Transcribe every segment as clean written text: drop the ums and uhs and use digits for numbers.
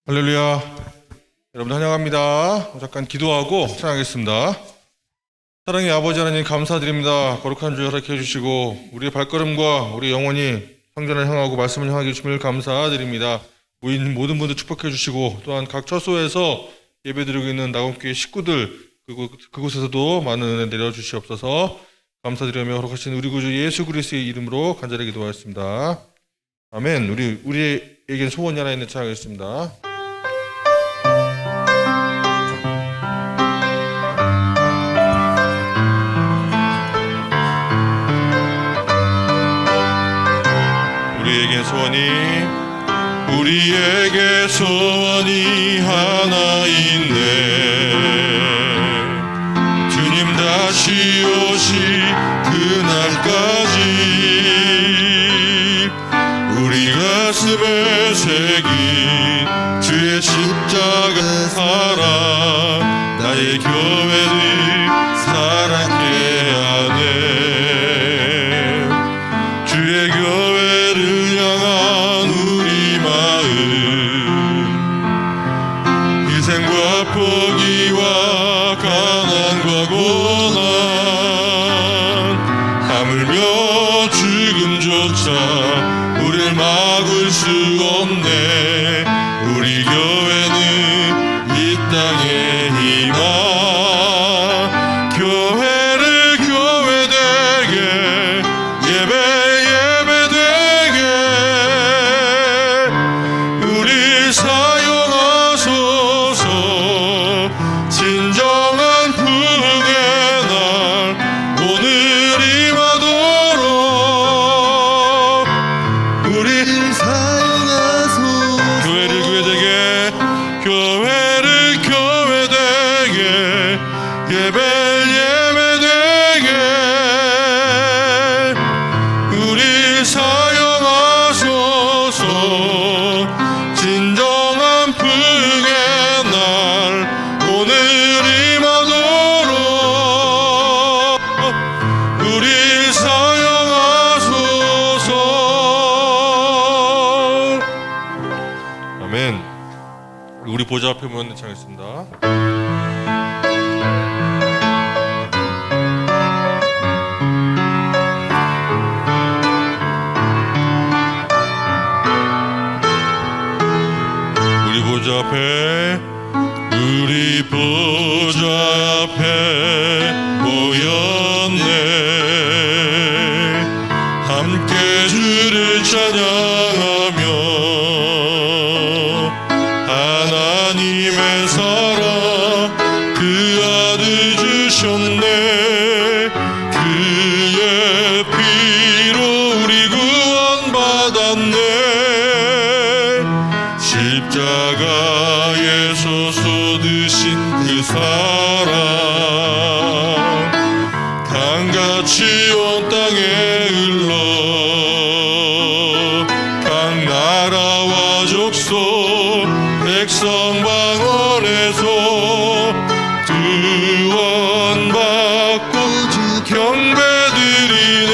할렐루야. 여러분 환영합니다. 잠깐 기도하고 찬양하겠습니다. 사랑의 아버지 하나님 감사드립니다. 거룩한 주 허락해 주시고 우리의 발걸음과 우리 영혼이 성전을 향하고 말씀을 향하게 주심을 감사드립니다. 모든 분들 축복해 주시고 또한 각 처소에서 예배드리고 있는 나곰교회 식구들 그곳에서도 많은 은혜 내려주시옵소서. 감사드리며 거룩하신 우리 구주 예수 그리스도의 이름으로 간절히 기도하였습니다. 아멘. 우리에겐 소원이 하나 있는 찬양하겠습니다. 우리에게 소원이 하나 있네. 주님 다시 오실 그날까지 우리 가슴에 새긴 주의 십자가 사랑 나의 교회를 사랑케 하네. 주의 교회를 향한 우리 마음 희생과 포기와 가난과 고난 하물며 죽음조차 우릴 막을 수 없네. 우리 교회는 이 땅의 희망 교회를 교회되게 예배되게 우리 사용하소서. 진정한 부흥의 날 오늘 임하도록 우리 사용하소서. 교회를 교회되게 예배되게 우리 사용하소서. 진정한 부흥의 날 오늘 임하도록 우리 사용하소서. 아멘. 우리 보좌 앞에 모여 찬양했습니다. 우리 보좌 앞에 모였네. 함께 주를 찬양하며 하나님의 사랑 그 아들 주셨네. 그의 피로 우리 구원받았네. 십자가에서 쏟으신 그 사랑 강같이 온 땅에 흘러 각 나라와 족속 백성 방언에서 구원받고 경배드리네.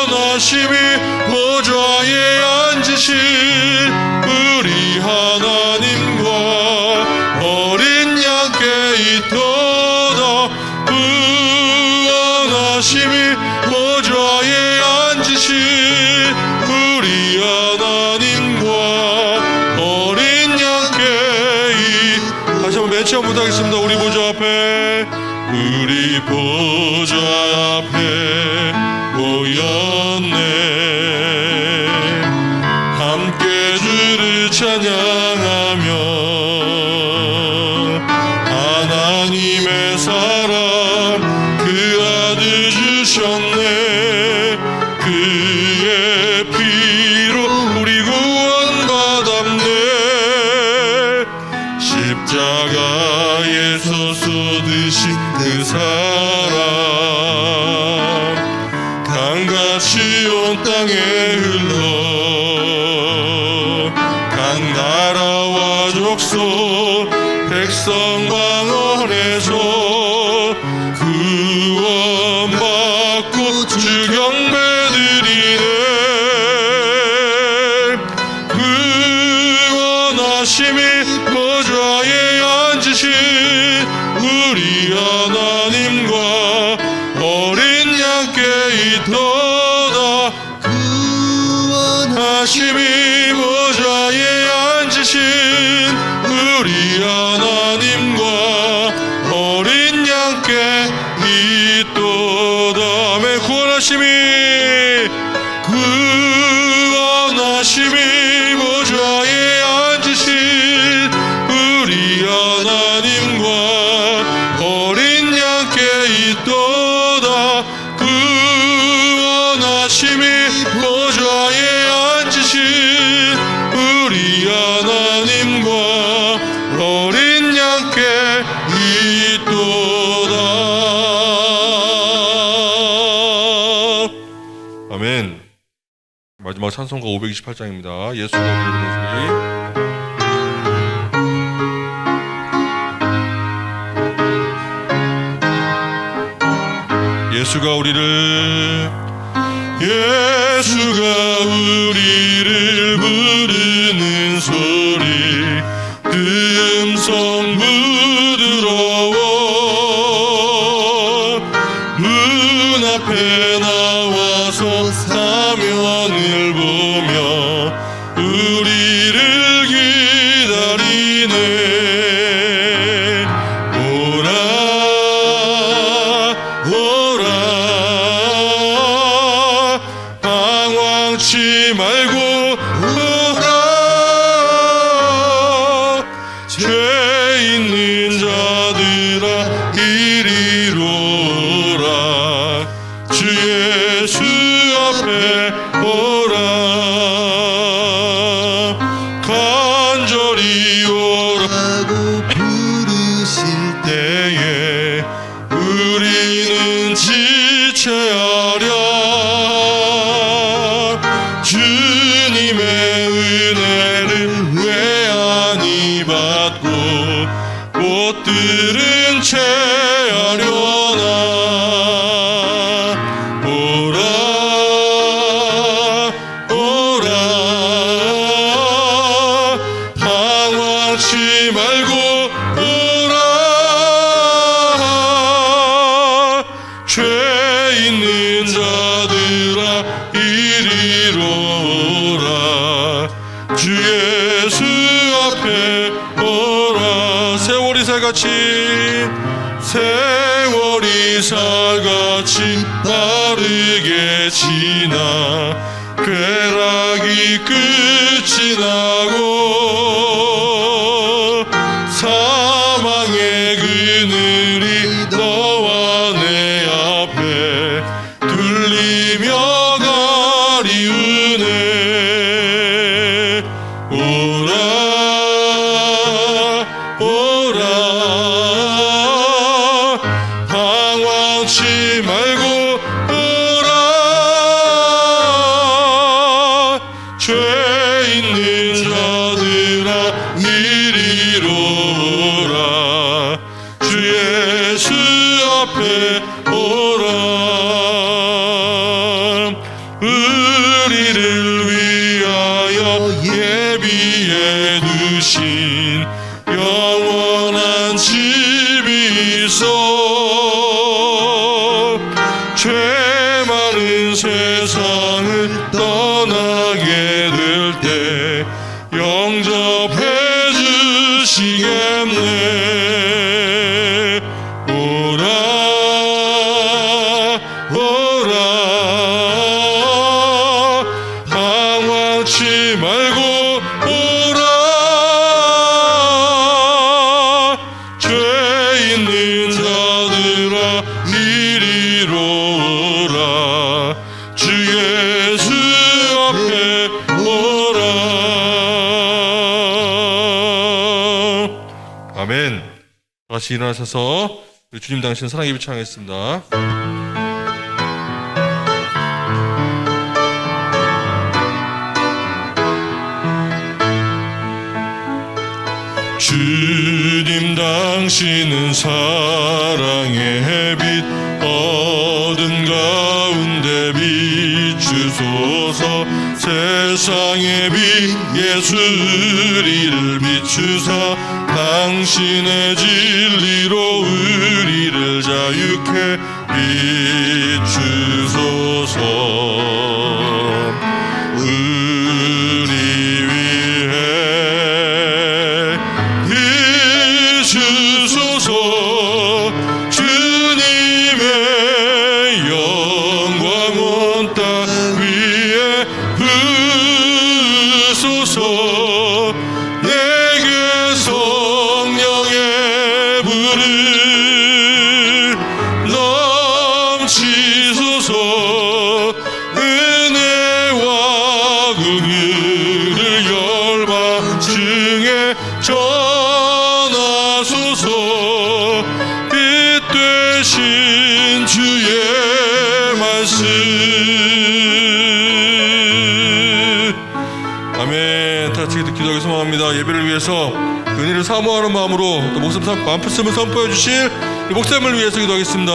구원하심이 보좌에 앉으신 우리 하나님과 어린 양께 있도다. 구원하심이 보좌에 앉으신 우리 하나님과 어린 양께 다시 한번 멘치 한번 부탁하겠습니다. 우리 보좌 앞에 모였네. 함께 주를 찬양하며 하나님의 사랑 그 아들 주셨네. 그의 피로 우리 구원받았네. 십자가에서 쏟으신 그 사랑 강같이 온 땅에 흘러 각 나라와 족속 백성 방언에서 구원받고 주 경배드리네. 원하심이 보좌에 앉으신 우리 하나님과 어린 양께 있도다. 아멘. 구원하심이 보좌에 앉으신 우리 하나님과 어린 양께 있도다. 구원하심이 보좌에 앉으신 우리 하나님과 어린 양께 있도다. 아멘. 마지막 찬송가 528장입니다. 예수가 우리를 부르는 소리. 예수가 우리를 부르는 소리, 음성 부드러워 문 앞에 나와서 사면을 보며 우리를 기다리네. 오라 오라 방황치 말고 오라. 죄 있는 자들아 이리로 오라. 주 예수 앞에 오라. 간절히 오라고 부르실 때에 우리는 지체하랴. 주님의 은혜를 왜 안 입었고 꽃들은 채하려나. 오라 오라 방황치 말고 오라. 죄 있는 자들아 이리로 오라. 주 예수 앞에 오라. 세월이 살같이 빠르게 지나 쾌락이 끝이 나고 사망의 그늘이 너와 내 앞에 둘리며 가리우네. 오라 오라 방황치 말고 오라. 죄 있는 자들아 이리로 오라. 주 예수 앞에 오라. 우리를 위하여 예비해 두신 영원한 집이 있어. 죄 많은 세상을 떠나게 될 때 영접해 주시겠네. 오라 오라 방황치 말고 오라. 죄 있는 자들아 이리로 오라. 주 예수 앞에 오라. 아멘. 다시 일어나셔서 주님 당신 사랑 예배 찬양하겠습니다. 주님 당신은 사랑의 빛 어둠 가운데 비추소서. 세상의 빛 예수 우리를 비추사 당신의 진리로 우리를 자유케 비추소서. 긍휼을 열방 중에 전하소서. 빛 되신 주의 말씀. 아멘. 다 같이 기도하기 소망합니다. 예배를 위해서 은혜를 사모하는 마음으로 또 말씀을 선포해 주실 목사님을 위해서 기도하겠습니다.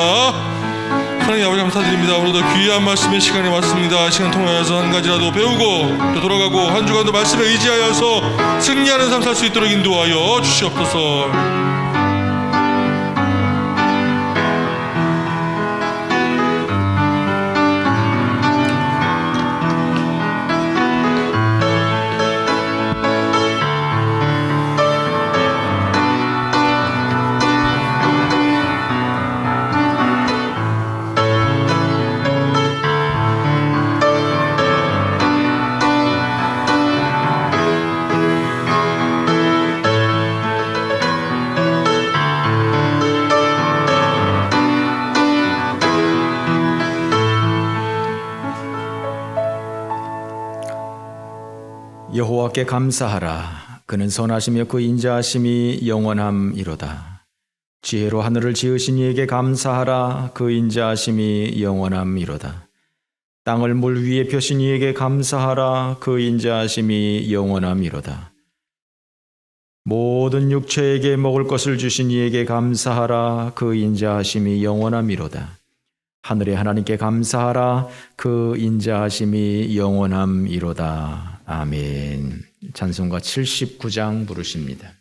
하나님 아버지 감사드립니다. 오늘도 귀한 말씀의 시간이 왔습니다. 시간 통하여서 한 가지라도 배우고 또 돌아가고 한 주간도 말씀에 의지하여서 승리하는 삶 살 수 있도록 인도하여 주시옵소서. 여호와께 감사하라. 그는 선하시며 그 인자하심이 영원함이로다. 지혜로 하늘을 지으신 이에게 감사하라. 그 인자하심이 영원함이로다. 땅을 물 위에 펴신 이에게 감사하라. 그 인자하심이 영원함이로다. 모든 육체에게 먹을 것을 주신 이에게 감사하라. 그 인자하심이 영원함이로다. 하늘의 하나님께 감사하라. 그 인자하심이 영원함이로다. 아멘. 찬송가 79장 부르십니다.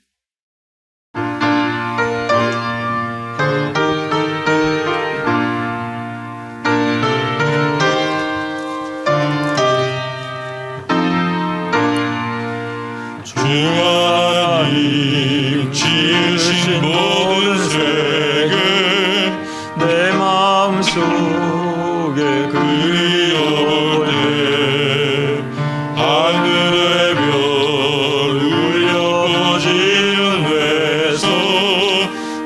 주 하나님 지으신 모든 세계 내 마음속에 그리워볼 때 하늘의 별 울려 퍼지는 외서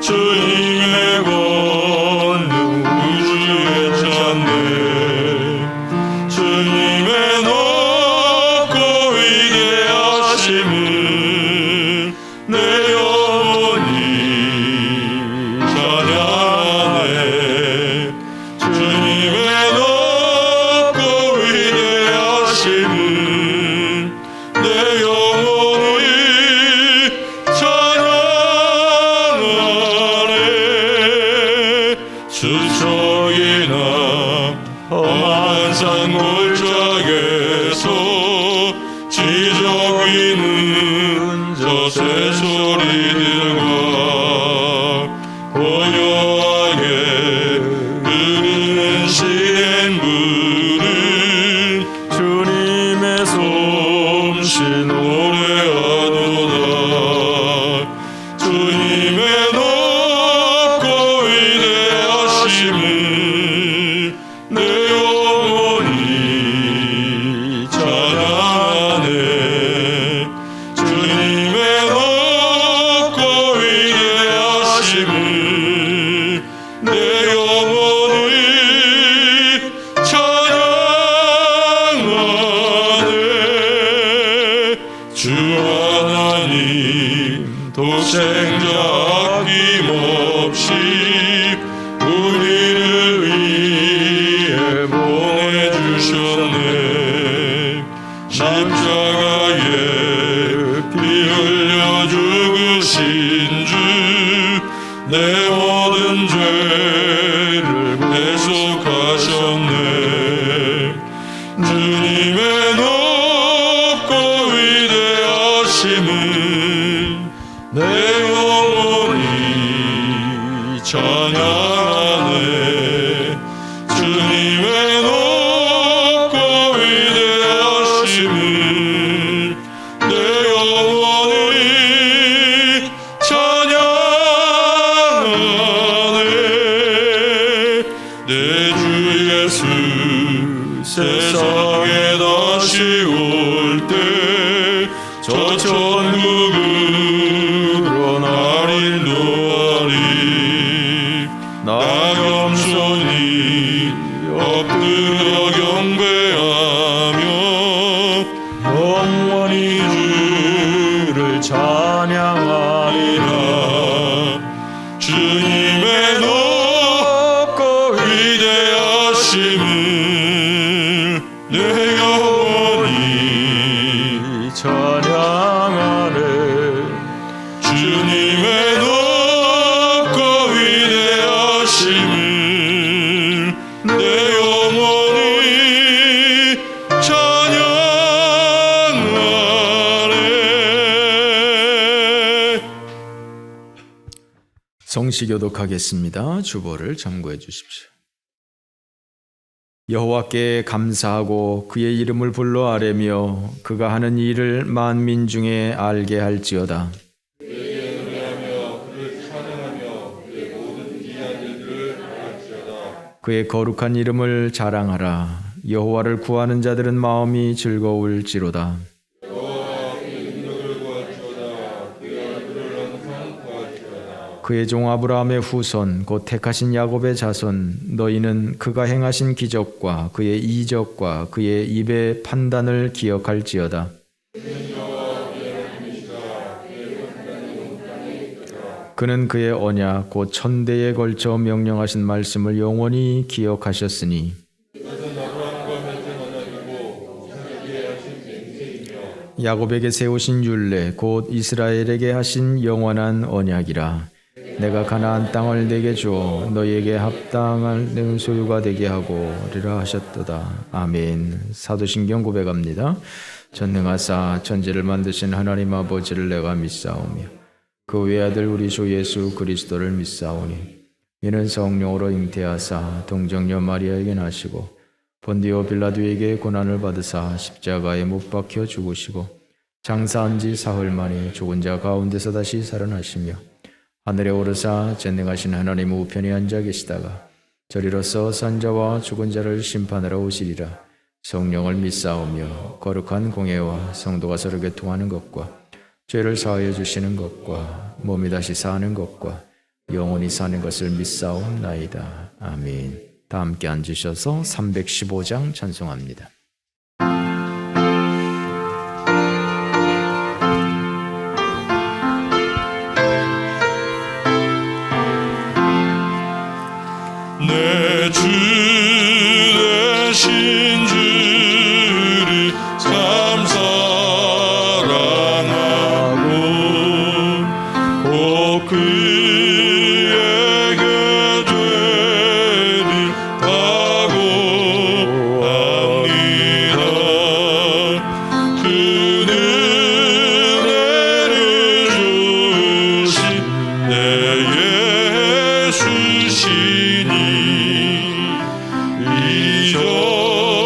주님의 권능 우주에 찾네. 주님의 높고 위대하심을 내 영혼이 찬양하네. 주님의 높고 위대하심을 내 영혼이 찬양하네. 수척이나 험한 산 골짜기에서 지저귀는 저 새소리들과 고요하게 흐르는 시냇물은 주님의 솜씨 노래하도다. 주님의 높고 위대하심을 내 영혼이 찬양하네. 주님의 높고 위대하심을 내 영혼이 찬양하네. 주 하나님 독생자 아낌없이 우리를 위해 보내주셨네. 십자가에 피 흘려 죽으신 주 내 모든 죄를 배속하셨네. 주님의 높고 위대하심을 내 영혼이 찬양하네. 주님의 높고 위대하심을 내 영혼이 찬양하네. 내 주 예수 세상에 다시 올 때 저 천국으로 날 인도하리. 나 겸손히 엎드려 경배하며 영원히 주를 찬양하리라. 주님의 높고 위대하심을 내 영혼이 찬양하네. 주님의 높고 위대하심을 내 영혼이 찬양하네. 성시교독하겠습니다. 주보를 참고해 주십시오. 여호와께 감사하고 그의 이름을 불러 아뢰며 그가 하는 일을 만민 중에 알게 할지어다. 그의 거룩한 이름을 자랑하라. 여호와를 구하는 자들은 마음이 즐거울지로다. 그의 종 아브라함의 후손 곧 택하신 야곱의 자손 너희는 그가 행하신 기적과 그의 이적과 그의 입의 판단을 기억할지어다. 그는 그의 언약 곧 천대에 걸쳐 명령하신 말씀을 영원히 기억하셨으니 야곱에게 세우신 율례 곧 이스라엘에게 하신 영원한 언약이라. 내가 가나안 땅을 내게 주어 너희에게 합당할 내 소유가 되게 하고리라 하셨도다. 아멘. 사도신경 고백합니다. 전능하사 천지를 만드신 하나님 아버지를 내가 믿사오며 그 외아들 우리 주 예수 그리스도를 믿사오니 이는 성령으로 잉태하사 동정녀 마리아에게 나시고 본디오 빌라도에게 고난을 받으사 십자가에 못 박혀 죽으시고 장사한 지 사흘 만에 죽은 자 가운데서 다시 살아나시며 하늘에 오르사 전능하신 하나님 우편에 앉아 계시다가 저리로서 산자와 죽은 자를 심판하러 오시리라. 성령을 믿사오며 거룩한 공예와 성도가 서로 교통하는 것과 죄를 사하여 주시는 것과 몸이 다시 사는 것과 영원히 사는 것을 믿사옵나이다. 아멘. 다 함께 앉으셔서 315장 찬송합니다. 내 주 되신 주를 참 사랑하고 꼭 그에게 죄를 다고합니다. 그 은혜를 주신 내 예수시니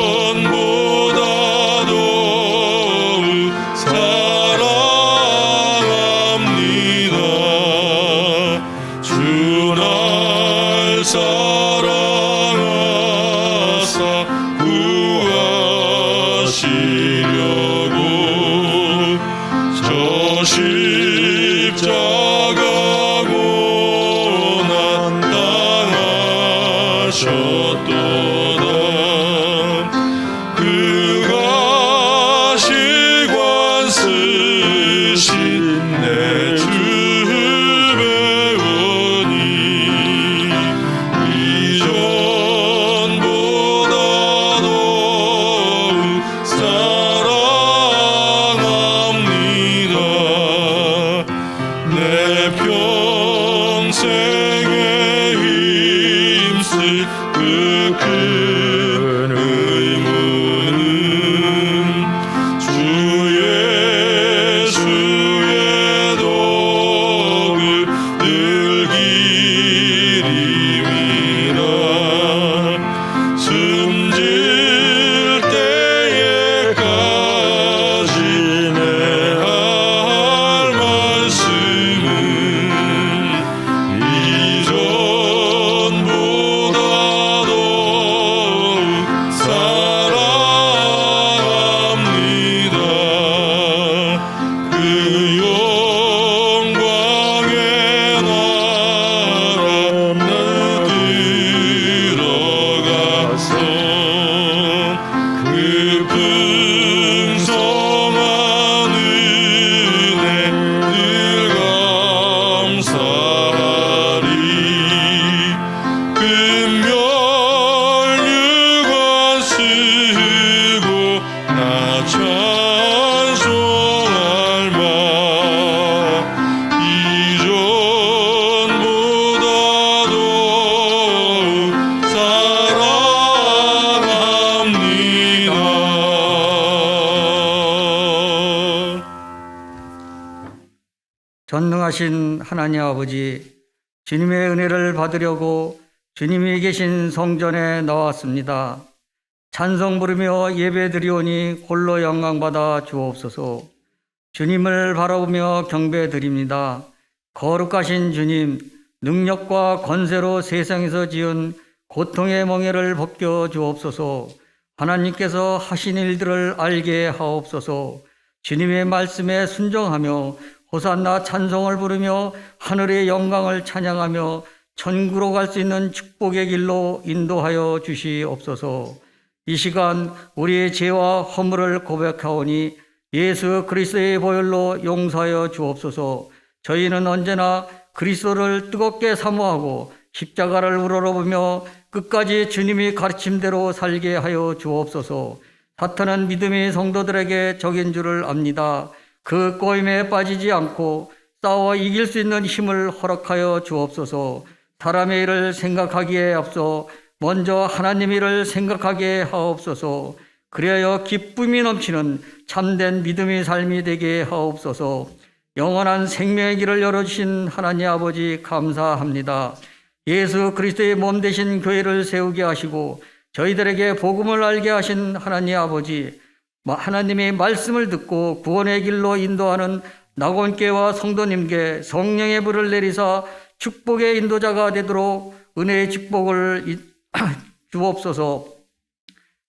이전보다 더욱 사랑합니다. 주 날 사랑하사 구하시려고 저 십자가 고난 당하셨도다. 그가 시관 쓰신 내 주 배우니 이전보다 더욱 사랑합니다. 전능하신 하나님 아버지, 주님의 은혜를 받으려고 주님이 계신 성전에 나왔습니다. 찬송 부르며 예배드리오니 홀로 영광받아 주옵소서. 주님을 바라보며 경배드립니다. 거룩하신 주님, 능력과 권세로 세상에서 지은 고통의 멍에를 벗겨 주옵소서. 하나님께서 하신 일들을 알게 하옵소서. 주님의 말씀에 순종하며 호산나 찬송을 부르며 하늘의 영광을 찬양하며 천국으로 갈 수 있는 축복의 길로 인도하여 주시옵소서. 이 시간 우리의 죄와 허물을 고백하오니 예수 그리스도의 보혈로 용서하여 주옵소서. 저희는 언제나 그리스도를 뜨겁게 사모하고 십자가를 우러러보며 끝까지 주님이 가르침대로 살게 하여 주옵소서. 사탄은 믿음의 성도들에게 적인 줄을 압니다. 그 꼬임에 빠지지 않고 싸워 이길 수 있는 힘을 허락하여 주옵소서. 사람의 일을 생각하기에 앞서 먼저 하나님 일을 생각하게 하옵소서. 그리하여 기쁨이 넘치는 참된 믿음의 삶이 되게 하옵소서. 영원한 생명의 길을 열어주신 하나님 아버지 감사합니다. 예수 그리스도의 몸 되신 교회를 세우게 하시고 저희들에게 복음을 알게 하신 하나님 아버지, 하나님의 말씀을 듣고 구원의 길로 인도하는 낙원교회와 성도님께 성령의 불을 내리사 축복의 인도자가 되도록 은혜의 축복을 주옵소서.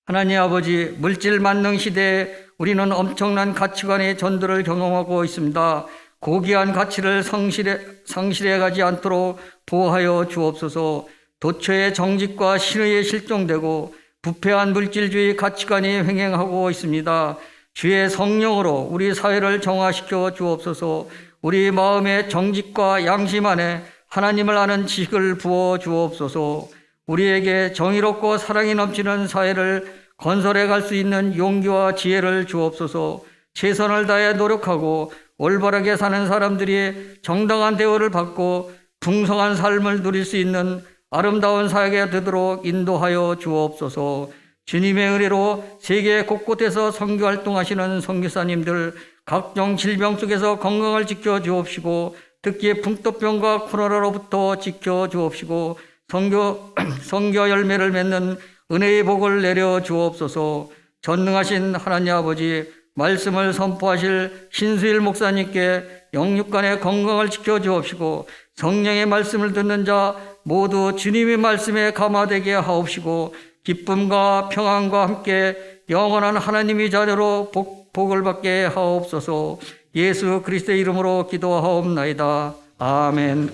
하나님 아버지, 물질 만능 시대에 우리는 엄청난 가치관의 전도를 경험하고 있습니다. 고귀한 가치를 상실해 가지 않도록 보호하여 주옵소서. 도처의 정직과 신의에 실종되고 부패한 물질주의 가치관이 횡행하고 있습니다. 주의 성령으로 우리 사회를 정화시켜 주옵소서. 우리 마음의 정직과 양심 안에 하나님을 아는 지식을 부어 주옵소서. 우리에게 정의롭고 사랑이 넘치는 사회를 건설해 갈 수 있는 용기와 지혜를 주옵소서. 최선을 다해 노력하고 올바르게 사는 사람들이 정당한 대우를 받고 풍성한 삶을 누릴 수 있는 아름다운 사회가 되도록 인도하여 주옵소서. 주님의 은혜로 세계 곳곳에서 선교 활동하시는 선교사님들 각종 질병 속에서 건강을 지켜 주옵시고 특히 풍토병과 코로나로부터 지켜 주옵시고 선교 열매를 맺는 은혜의 복을 내려 주옵소서. 전능하신 하나님 아버지, 말씀을 선포하실 신수일 목사님께 영육간의 건강을 지켜 주옵시고 성령의 말씀을 듣는 자 모두 주님의 말씀에 감화되게 하옵시고 기쁨과 평안과 함께 영원한 하나님의 자녀로 복을 받게 하옵소서. 예수 그리스도의 이름으로 기도하옵나이다. 아멘.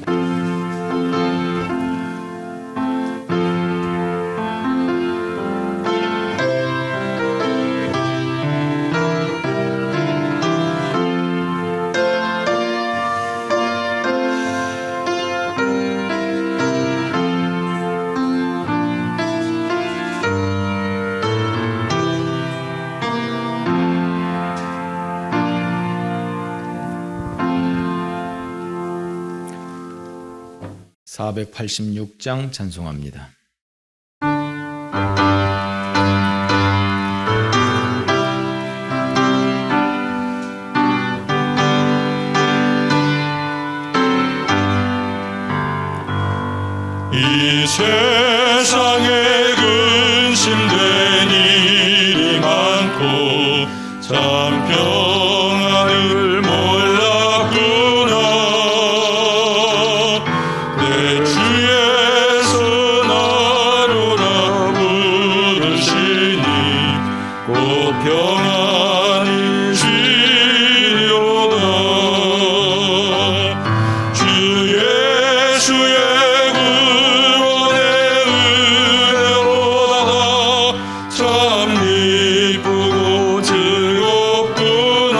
(486장) 찬송합니다. 이 세상에 근심된 일이 많고 참 평안을 몰랐구나. 내 주에서 나로라 부르시니 꼭 평안이 주려다. 주 예수의 구원의 은혜로 받아 참 기쁘고 즐겁구나.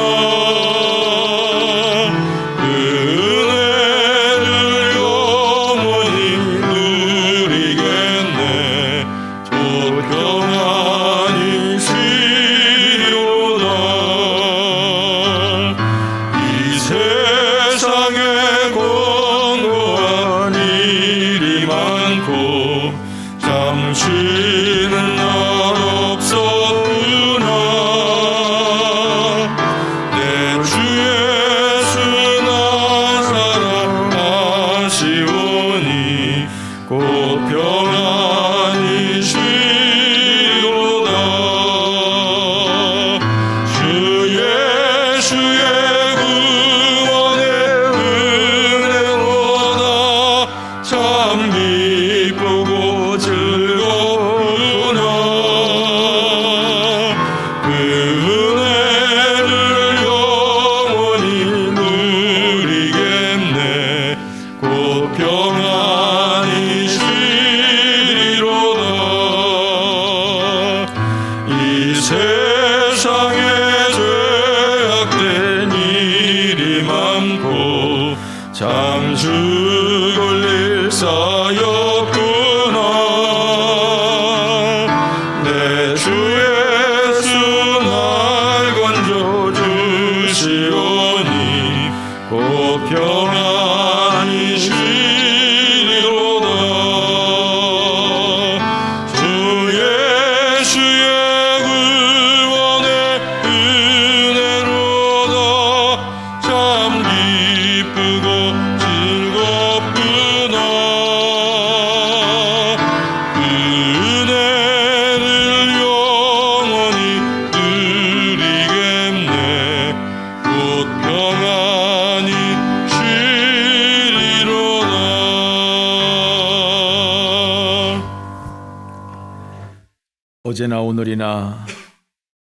어제나 오늘이나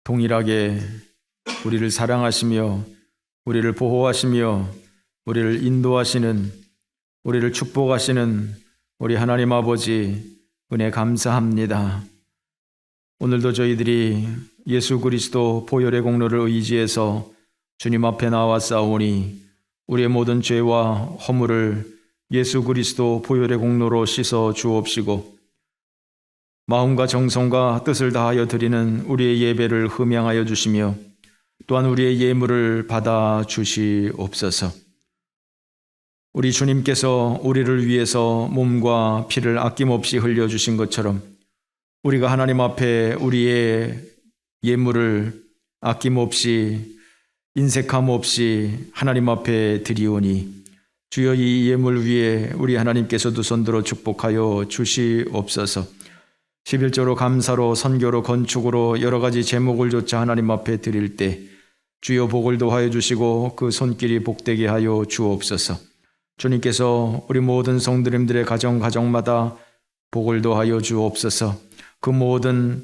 동일하게 우리를 사랑하시며 우리를 보호하시며 우리를 인도하시는, 우리를 축복하시는 우리 하나님 아버지 은혜 감사합니다. 오늘도 저희들이 예수 그리스도 보혈의 공로를 의지해서 주님 앞에 나와 싸우니 우리의 모든 죄와 허물을 예수 그리스도 보혈의 공로로 씻어 주옵시고 마음과 정성과 뜻을 다하여 드리는 우리의 예배를 흠양하여 주시며 또한 우리의 예물을 받아 주시옵소서. 우리 주님께서 우리를 위해서 몸과 피를 아낌없이 흘려주신 것처럼 우리가 하나님 앞에 우리의 예물을 아낌없이 인색함 없이 하나님 앞에 드리오니 주여 이 예물 위에 우리 하나님께서도 손들어 축복하여 주시옵소서. 11조로 감사로 선교로 건축으로 여러 가지 제목을 조차 하나님 앞에 드릴 때 주여 복을 도하여 주시고 그 손길이 복되게 하여 주옵소서. 주님께서 우리 모든 성도님들의 가정마다 복을 도하여 주옵소서. 그 모든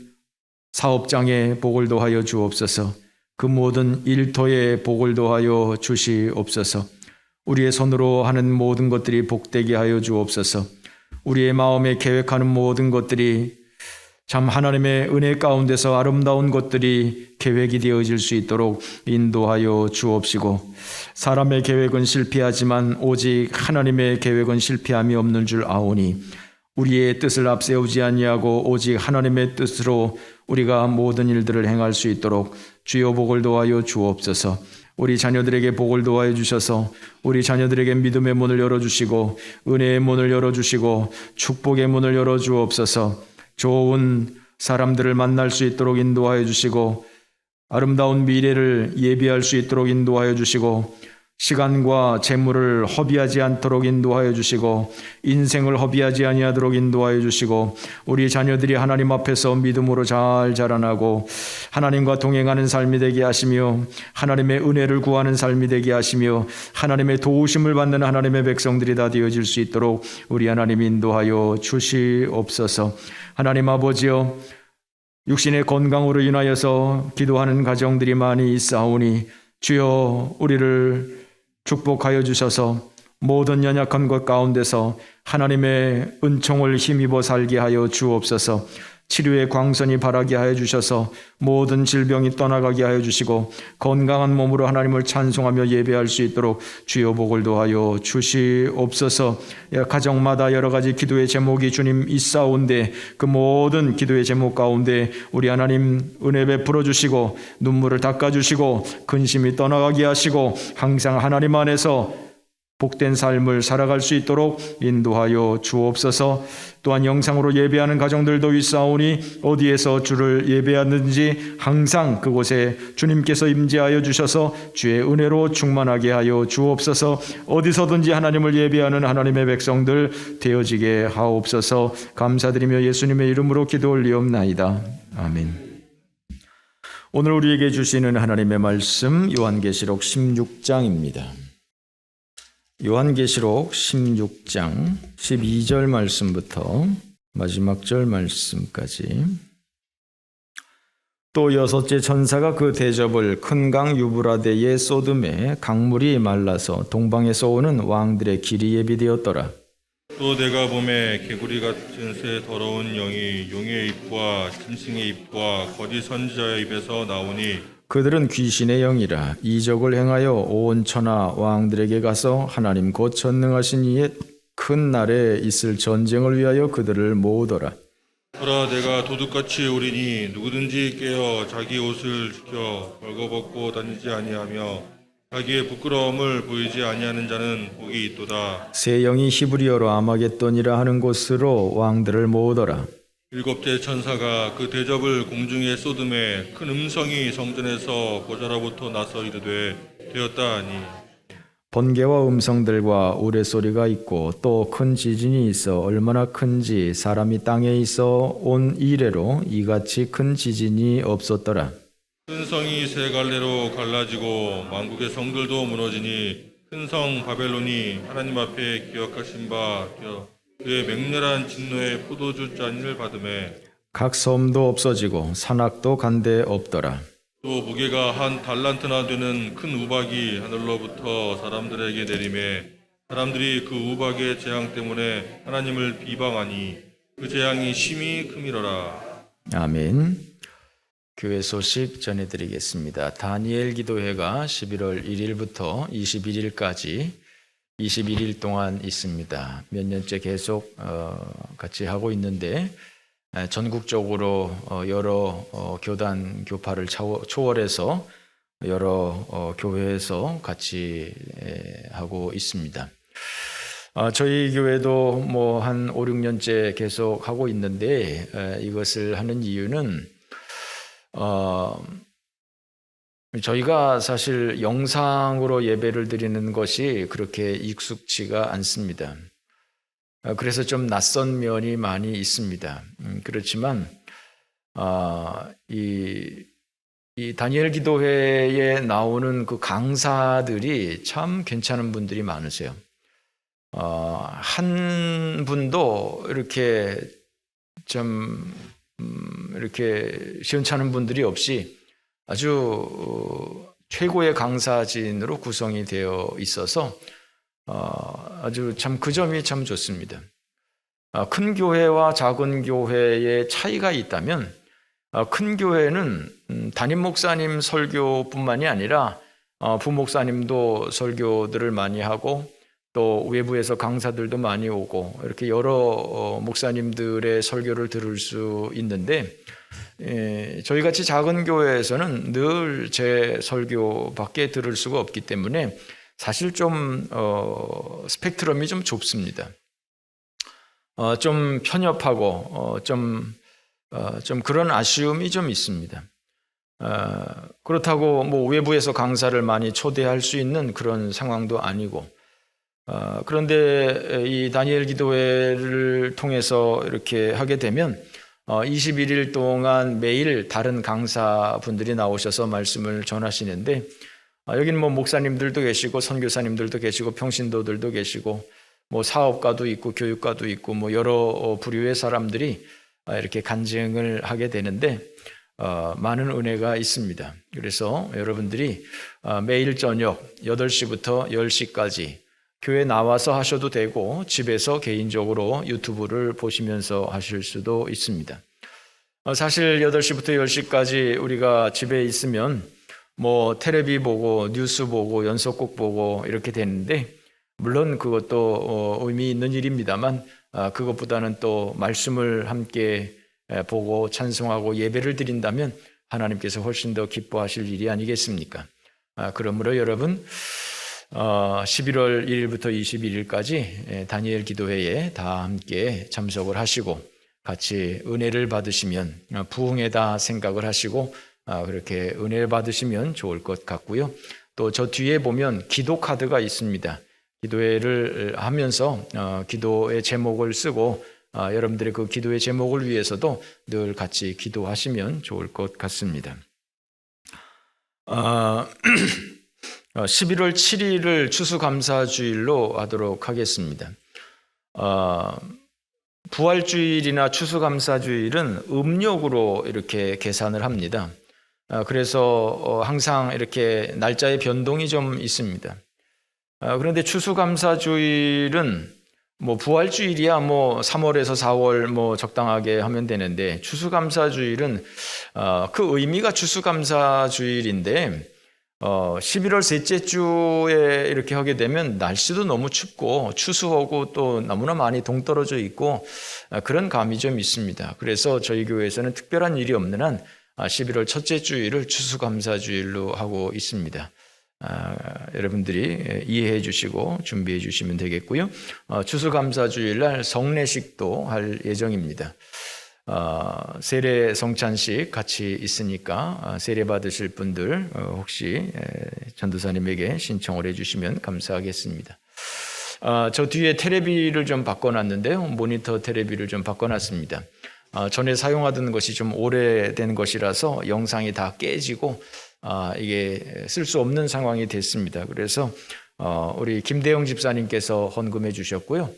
사업장에 복을 도하여 주옵소서. 그 모든 일터에 복을 도하여 주시옵소서. 우리의 손으로 하는 모든 것들이 복되게 하여 주옵소서. 우리의 마음에 계획하는 모든 것들이 참 하나님의 은혜 가운데서 아름다운 것들이 계획이 되어질 수 있도록 인도하여 주옵시고 사람의 계획은 실패하지만 오직 하나님의 계획은 실패함이 없는 줄 아오니 우리의 뜻을 앞세우지 아니하고 오직 하나님의 뜻으로 우리가 모든 일들을 행할 수 있도록 주여 복을 도하여 주옵소서. 우리 자녀들에게 복을 도하여 주셔서 우리 자녀들에게 믿음의 문을 열어주시고 은혜의 문을 열어주시고 축복의 문을 열어주옵소서. 좋은 사람들을 만날 수 있도록 인도하여 주시고 아름다운 미래를 예비할 수 있도록 인도하여 주시고 시간과 재물을 허비하지 않도록 인도하여 주시고 인생을 허비하지 아니하도록 인도하여 주시고 우리 자녀들이 하나님 앞에서 믿음으로 잘 자라나고 하나님과 동행하는 삶이 되게 하시며 하나님의 은혜를 구하는 삶이 되게 하시며 하나님의 도우심을 받는 하나님의 백성들이 다 되어질 수 있도록 우리 하나님 인도하여 주시옵소서. 하나님 아버지여, 육신의 건강으로 인하여서 기도하는 가정들이 많이 있사오니 주여 우리를 축복하여 주셔서 모든 연약한 것 가운데서 하나님의 은총을 힘입어 살게 하여 주옵소서. 치료의 광선이 바라게 하여 주셔서 모든 질병이 떠나가게 하여 주시고 건강한 몸으로 하나님을 찬송하며 예배할 수 있도록 주여 복을 도하여 주시옵소서. 가정마다 여러 가지 기도의 제목이 주님 있사온데 그 모든 기도의 제목 가운데 우리 하나님 은혜 베풀어 주시고 눈물을 닦아 주시고 근심이 떠나가게 하시고 항상 하나님 안에서 복된 삶을 살아갈 수 있도록 인도하여 주옵소서. 또한 영상으로 예배하는 가정들도 있사오니 어디에서 주를 예배하든지 항상 그곳에 주님께서 임재하여 주셔서 주의 은혜로 충만하게 하여 주옵소서. 어디서든지 하나님을 예배하는 하나님의 백성들 되어지게 하옵소서. 감사드리며 예수님의 이름으로 기도 올리옵나이다. 아멘. 오늘 우리에게 주시는 하나님의 말씀 요한계시록 16장입니다. 요한계시록 16장 12절 말씀부터 마지막 절 말씀까지. 또 여섯째 천사가 그 대접을 큰 강 유브라데에 쏟음에 강물이 말라서 동방에서 오는 왕들의 길이 예비되었더라. 또 내가 봄에 개구리 같은 새 더러운 영이 용의 입과 짐승의 입과 거짓 선지자의 입에서 나오니 그들은 귀신의 영이라 이적을 행하여 온 천하 왕들에게 가서 하나님 곧 전능하신 이의 큰 날에 있을 전쟁을 위하여 그들을 모으더라. 보라, 내가 도둑같이 오리니 누구든지 깨어 자기 옷을 지켜 벌거벗고 다니지 아니하며 자기의 부끄러움을 보이지 아니하는 자는 복이 있도다. 새 영이 히브리어로 아마겟돈이라 하는 곳으로 왕들을 모으더라. 일곱째 천사가 그 대접을 공중에 쏟음에 큰 음성이 성전에서 보좌로부터 나서 이르되 되었다 하니 번개와 음성들과 우레소리가 있고 또 큰 지진이 있어 얼마나 큰지 사람이 땅에 있어 온 이래로 이같이 큰 지진이 없었더라. 큰 성이 세 갈래로 갈라지고 만국의 성들도 무너지니 큰 성 바벨론이 하나님 앞에 기억하신 바 되어 그의 맹렬한 진노의 포도주 잔을 받음에 각 섬도 없어지고 산악도 간데 없더라. 또 무게가 한 달란트나 되는 큰 우박이 하늘로부터 사람들에게 내림에 사람들이 그 우박의 재앙 때문에 하나님을 비방하니 그 재앙이 심히 크미러라. 아멘. 교회 소식 전해드리겠습니다. 다니엘 기도회가 11월 1일부터 21일까지 21일 동안 있습니다. 몇 년째 계속 같이 하고 있는데 전국적으로 여러 교단 교파를 초월해서 여러 교회에서 같이 하고 있습니다. 저희 교회도 뭐 한 5, 6년째 계속 하고 있는데 이것을 하는 이유는 저희가 사실 영상으로 예배를 드리는 것이 그렇게 익숙치가 않습니다. 그래서 좀 낯선 면이 많이 있습니다. 그렇지만 이 다니엘 기도회에 나오는 그 강사들이 참 괜찮은 분들이 많으세요. 한 분도 이렇게 좀 이렇게 시원찮은 분들이 없이 아주 최고의 강사진으로 구성이 되어 있어서 아주 참 그 점이 참 좋습니다. 큰 교회와 작은 교회의 차이가 있다면 큰 교회는 담임 목사님 설교뿐만이 아니라 부목사님도 설교들을 많이 하고 또 외부에서 강사들도 많이 오고 이렇게 여러 목사님들의 설교를 들을 수 있는데 저희 같이 작은 교회에서는 늘 제 설교밖에 들을 수가 없기 때문에 사실 좀 스펙트럼이 좀 좁습니다. 좀 편협하고 좀 그런 아쉬움이 좀 있습니다. 그렇다고 뭐 외부에서 강사를 많이 초대할 수 있는 그런 상황도 아니고 그런데 이 다니엘 기도회를 통해서 이렇게 하게 되면 21일 동안 매일 다른 강사분들이 나오셔서 말씀을 전하시는데 여기는 뭐 목사님들도 계시고 선교사님들도 계시고 평신도들도 계시고 뭐 사업가도 있고 교육가도 있고 뭐 여러 부류의 사람들이 이렇게 간증을 하게 되는데 많은 은혜가 있습니다. 그래서 여러분들이 매일 저녁 8시부터 10시까지 교회 나와서 하셔도 되고 집에서 개인적으로 유튜브를 보시면서 하실 수도 있습니다. 사실 8시부터 10시까지 우리가 집에 있으면 뭐 텔레비 보고 뉴스 보고 연속곡 보고 이렇게 되는데 물론 그것도 의미 있는 일입니다만 그것보다는 또 말씀을 함께 보고 찬송하고 예배를 드린다면 하나님께서 훨씬 더 기뻐하실 일이 아니겠습니까? 그러므로 여러분 11월 1일부터 21일까지 다니엘 기도회에 다 함께 참석을 하시고 같이 은혜를 받으시면 부흥회다 생각을 하시고 그렇게 은혜를 받으시면 좋을 것 같고요. 또 저 뒤에 보면 기도 카드가 있습니다. 기도회를 하면서 기도의 제목을 쓰고 여러분들의 그 기도의 제목을 위해서도 늘 같이 기도하시면 좋을 것 같습니다. 11월 7일을 추수감사주일로 하도록 하겠습니다. 부활주일이나 추수감사주일은 음력으로 이렇게 계산을 합니다. 그래서 항상 이렇게 날짜의 변동이 좀 있습니다. 그런데 추수감사주일은 뭐 부활주일이야 뭐 3월에서 4월 뭐 적당하게 하면 되는데 추수감사주일은 그 의미가 추수감사주일인데 11월 셋째 주에 이렇게 하게 되면 날씨도 너무 춥고 추수하고 또 너무나 많이 동떨어져 있고 그런 감이 좀 있습니다. 그래서 저희 교회에서는 특별한 일이 없는 한 11월 첫째 주일을 추수감사주일로 하고 있습니다. 여러분들이 이해해 주시고 준비해 주시면 되겠고요. 추수감사주일 날 성례식도 할 예정입니다. 세례 성찬식 같이 있으니까 세례 받으실 분들 혹시 전도사님에게 신청을 해주시면 감사하겠습니다. 저 뒤에 테레비를 좀 바꿔놨는데요. 모니터 테레비를 좀 바꿔놨습니다. 전에 사용하던 것이 좀 오래된 것이라서 영상이 다 깨지고 이게 쓸 수 없는 상황이 됐습니다. 그래서 우리 김대영 집사님께서 헌금해 주셨고요.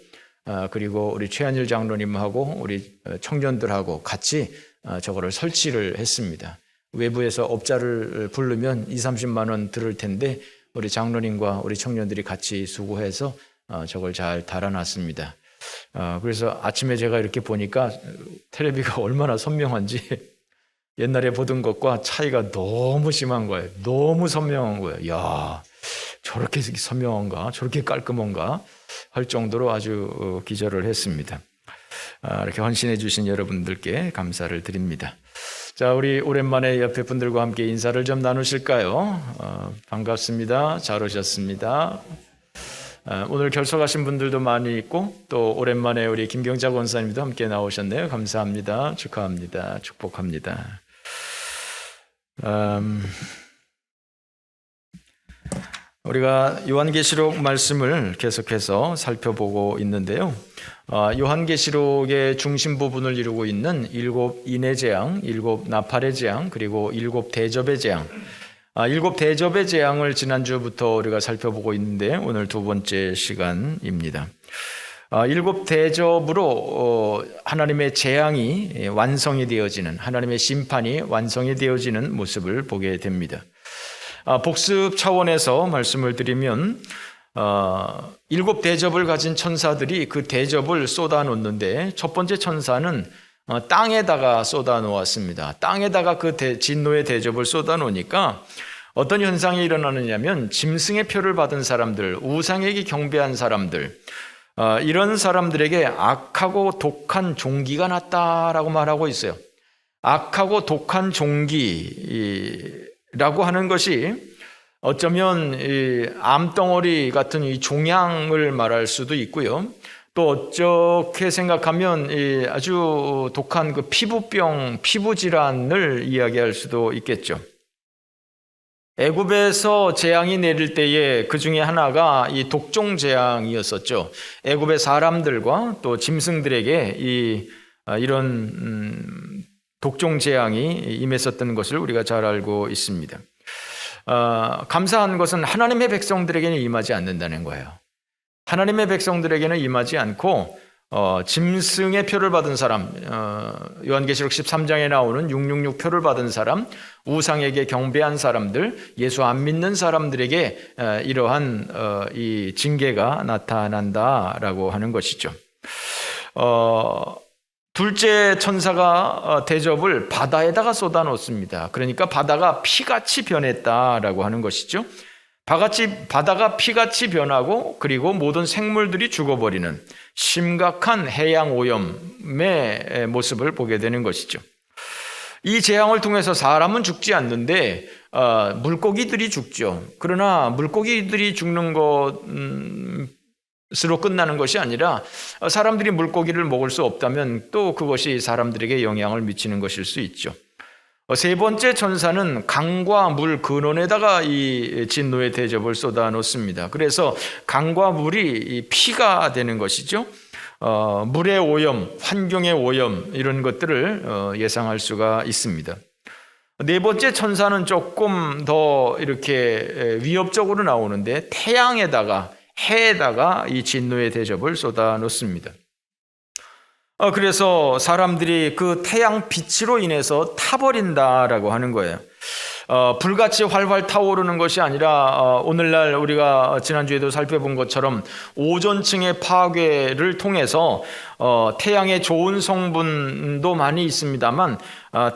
그리고 우리 최한일 장로님하고 우리 청년들하고 같이 저거를 설치를 했습니다. 외부에서 업자를 부르면 2, 30만 원 들을 텐데 우리 장로님과 우리 청년들이 같이 수고해서 저걸 잘 달아놨습니다. 그래서 아침에 제가 이렇게 보니까 텔레비가 얼마나 선명한지 옛날에 보던 것과 차이가 너무 심한 거예요. 너무 선명한 거예요. 야, 저렇게 선명한가? 저렇게 깔끔한가? 할 정도로 아주 기절을 했습니다. 이렇게 헌신해 주신 여러분들께 감사를 드립니다. 자, 우리 오랜만에 옆에 분들과 함께 인사를 좀 나누실까요? 반갑습니다. 잘 오셨습니다. 오늘 결석하신 분들도 많이 있고 또 오랜만에 우리 김경자 권사님도 함께 나오셨네요. 감사합니다. 축하합니다. 축복합니다. 우리가 요한계시록 말씀을 계속해서 살펴보고 있는데요. 요한계시록의 중심 부분을 이루고 있는 7 인의 재앙, 7 나팔의 재앙, 그리고 7 대접의 재앙. 7 대접의 재앙을 지난주부터 우리가 살펴보고 있는데 오늘 두 번째 시간입니다. 7 대접으로 하나님의 재앙이 완성이 되어지는, 하나님의 심판이 완성이 되어지는 모습을 보게 됩니다. 복습 차원에서 말씀을 드리면 7 대접을 가진 천사들이 그 대접을 쏟아놓는데 첫 번째 천사는 땅에다가 쏟아놓았습니다. 땅에다가 그 진노의 대접을 쏟아놓으니까 어떤 현상이 일어나느냐면 짐승의 표를 받은 사람들, 우상에게 경배한 사람들, 이런 사람들에게 악하고 독한 종기가 났다라고 말하고 있어요. 악하고 독한 종기라고 하는 것이 어쩌면 이 암덩어리 같은 이 종양을 말할 수도 있고요. 또 어떻게 생각하면 이 아주 독한 그 피부병, 피부질환을 이야기할 수도 있겠죠. 애굽에서 재앙이 내릴 때에 그 중에 하나가 이 독종 재앙이었었죠. 애굽의 사람들과 또 짐승들에게 이런 독종 재앙이 임했었던 것을 우리가 잘 알고 있습니다. 감사한 것은 하나님의 백성들에게는 임하지 않는다는 거예요. 하나님의 백성들에게는 임하지 않고 짐승의 표를 받은 사람, 요한계시록 13장에 나오는 666 표를 받은 사람, 우상에게 경배한 사람들, 예수 안 믿는 사람들에게 이러한 이 징계가 나타난다라고 하는 것이죠. 둘째 천사가 대접을 바다에다가 쏟아놓습니다. 그러니까 바다가 피같이 변했다라고 하는 것이죠. 바다가 피같이 변하고 그리고 모든 생물들이 죽어버리는 심각한 해양 오염의 모습을 보게 되는 것이죠. 이 재앙을 통해서 사람은 죽지 않는데 물고기들이 죽죠. 그러나 물고기들이 죽는 것으로 끝나는 것이 아니라 사람들이 물고기를 먹을 수 없다면 또 그것이 사람들에게 영향을 미치는 것일 수 있죠. 세 번째 천사는 강과 물 근원에다가 이 진노의 대접을 쏟아놓습니다. 그래서 강과 물이 피가 되는 것이죠. 물의 오염, 환경의 오염 이런 것들을 예상할 수가 있습니다. 네 번째 천사는 조금 더 이렇게 위협적으로 나오는데 태양에다가 해에다가 이 진노의 대접을 쏟아놓습니다. 그래서 사람들이 그 태양 빛으로 인해서 타버린다라고 하는 거예요. 불같이 활활 타오르는 것이 아니라 오늘날 우리가 지난주에도 살펴본 것처럼 오존층의 파괴를 통해서 태양의 좋은 성분도 많이 있습니다만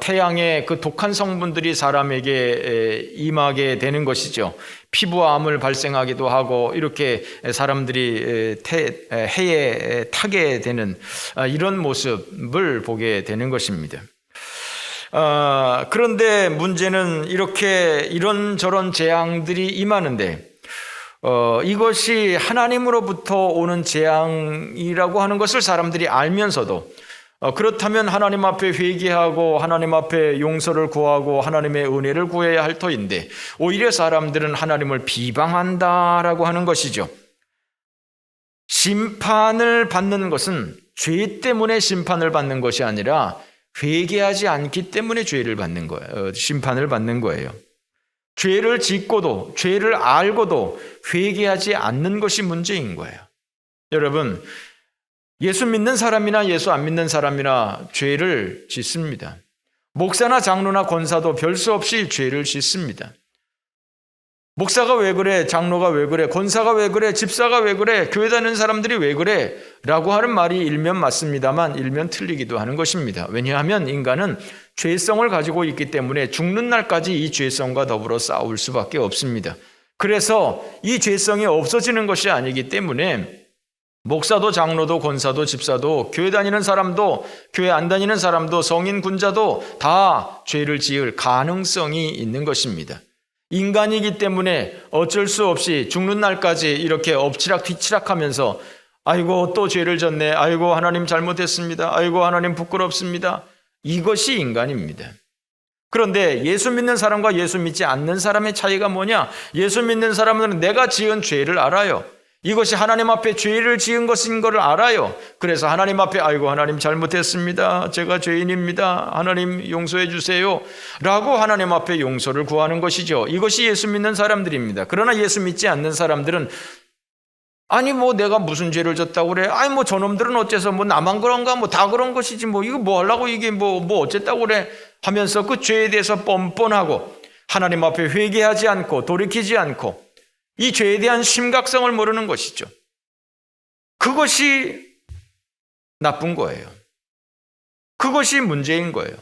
태양의 그 독한 성분들이 사람에게 임하게 되는 것이죠. 피부암을 발생하기도 하고 이렇게 사람들이 해에 타게 되는 이런 모습을 보게 되는 것입니다. 그런데 문제는 이렇게 이런저런 재앙들이 임하는데 이것이 하나님으로부터 오는 재앙이라고 하는 것을 사람들이 알면서도 그렇다면 하나님 앞에 회개하고 하나님 앞에 용서를 구하고 하나님의 은혜를 구해야 할 터인데 오히려 사람들은 하나님을 비방한다라고 하는 것이죠. 심판을 받는 것은 죄 때문에 심판을 받는 것이 아니라 회개하지 않기 때문에 죄를 받는 거예요. 심판을 받는 거예요. 죄를 짓고도 죄를 알고도 회개하지 않는 것이 문제인 거예요. 여러분, 예수 믿는 사람이나 예수 안 믿는 사람이나 죄를 짓습니다. 목사나 장로나 권사도 별 수 없이 죄를 짓습니다. 목사가 왜 그래? 장로가 왜 그래? 권사가 왜 그래? 집사가 왜 그래? 교회 다니는 사람들이 왜 그래? 라고 하는 말이 일면 맞습니다만 일면 틀리기도 하는 것입니다. 왜냐하면 인간은 죄성을 가지고 있기 때문에 죽는 날까지 이 죄성과 더불어 싸울 수밖에 없습니다. 그래서 이 죄성이 없어지는 것이 아니기 때문에 목사도 장로도 권사도 집사도 교회 다니는 사람도 교회 안 다니는 사람도 성인 군자도 다 죄를 지을 가능성이 있는 것입니다. 인간이기 때문에 어쩔 수 없이 죽는 날까지 이렇게 엎치락 뒤치락 하면서 아이고 또 죄를 졌네, 아이고 하나님 잘못했습니다, 아이고 하나님 부끄럽습니다. 이것이 인간입니다. 그런데 예수 믿는 사람과 예수 믿지 않는 사람의 차이가 뭐냐? 예수 믿는 사람은 내가 지은 죄를 알아요. 이것이 하나님 앞에 죄를 지은 것인 것을 알아요. 그래서 하나님 앞에 아이고 하나님 잘못했습니다, 제가 죄인입니다, 하나님 용서해 주세요 라고 하나님 앞에 용서를 구하는 것이죠. 이것이 예수 믿는 사람들입니다. 그러나 예수 믿지 않는 사람들은 아니 뭐 내가 무슨 죄를 졌다고 그래, 아니 뭐 저놈들은 어째서 뭐 나만 그런가, 뭐 다 그런 것이지 뭐 이거 뭐 하려고 이게 뭐 어쨌다고 그래 하면서 그 죄에 대해서 뻔뻔하고 하나님 앞에 회개하지 않고 돌이키지 않고 이 죄에 대한 심각성을 모르는 것이죠. 그것이 나쁜 거예요. 그것이 문제인 거예요.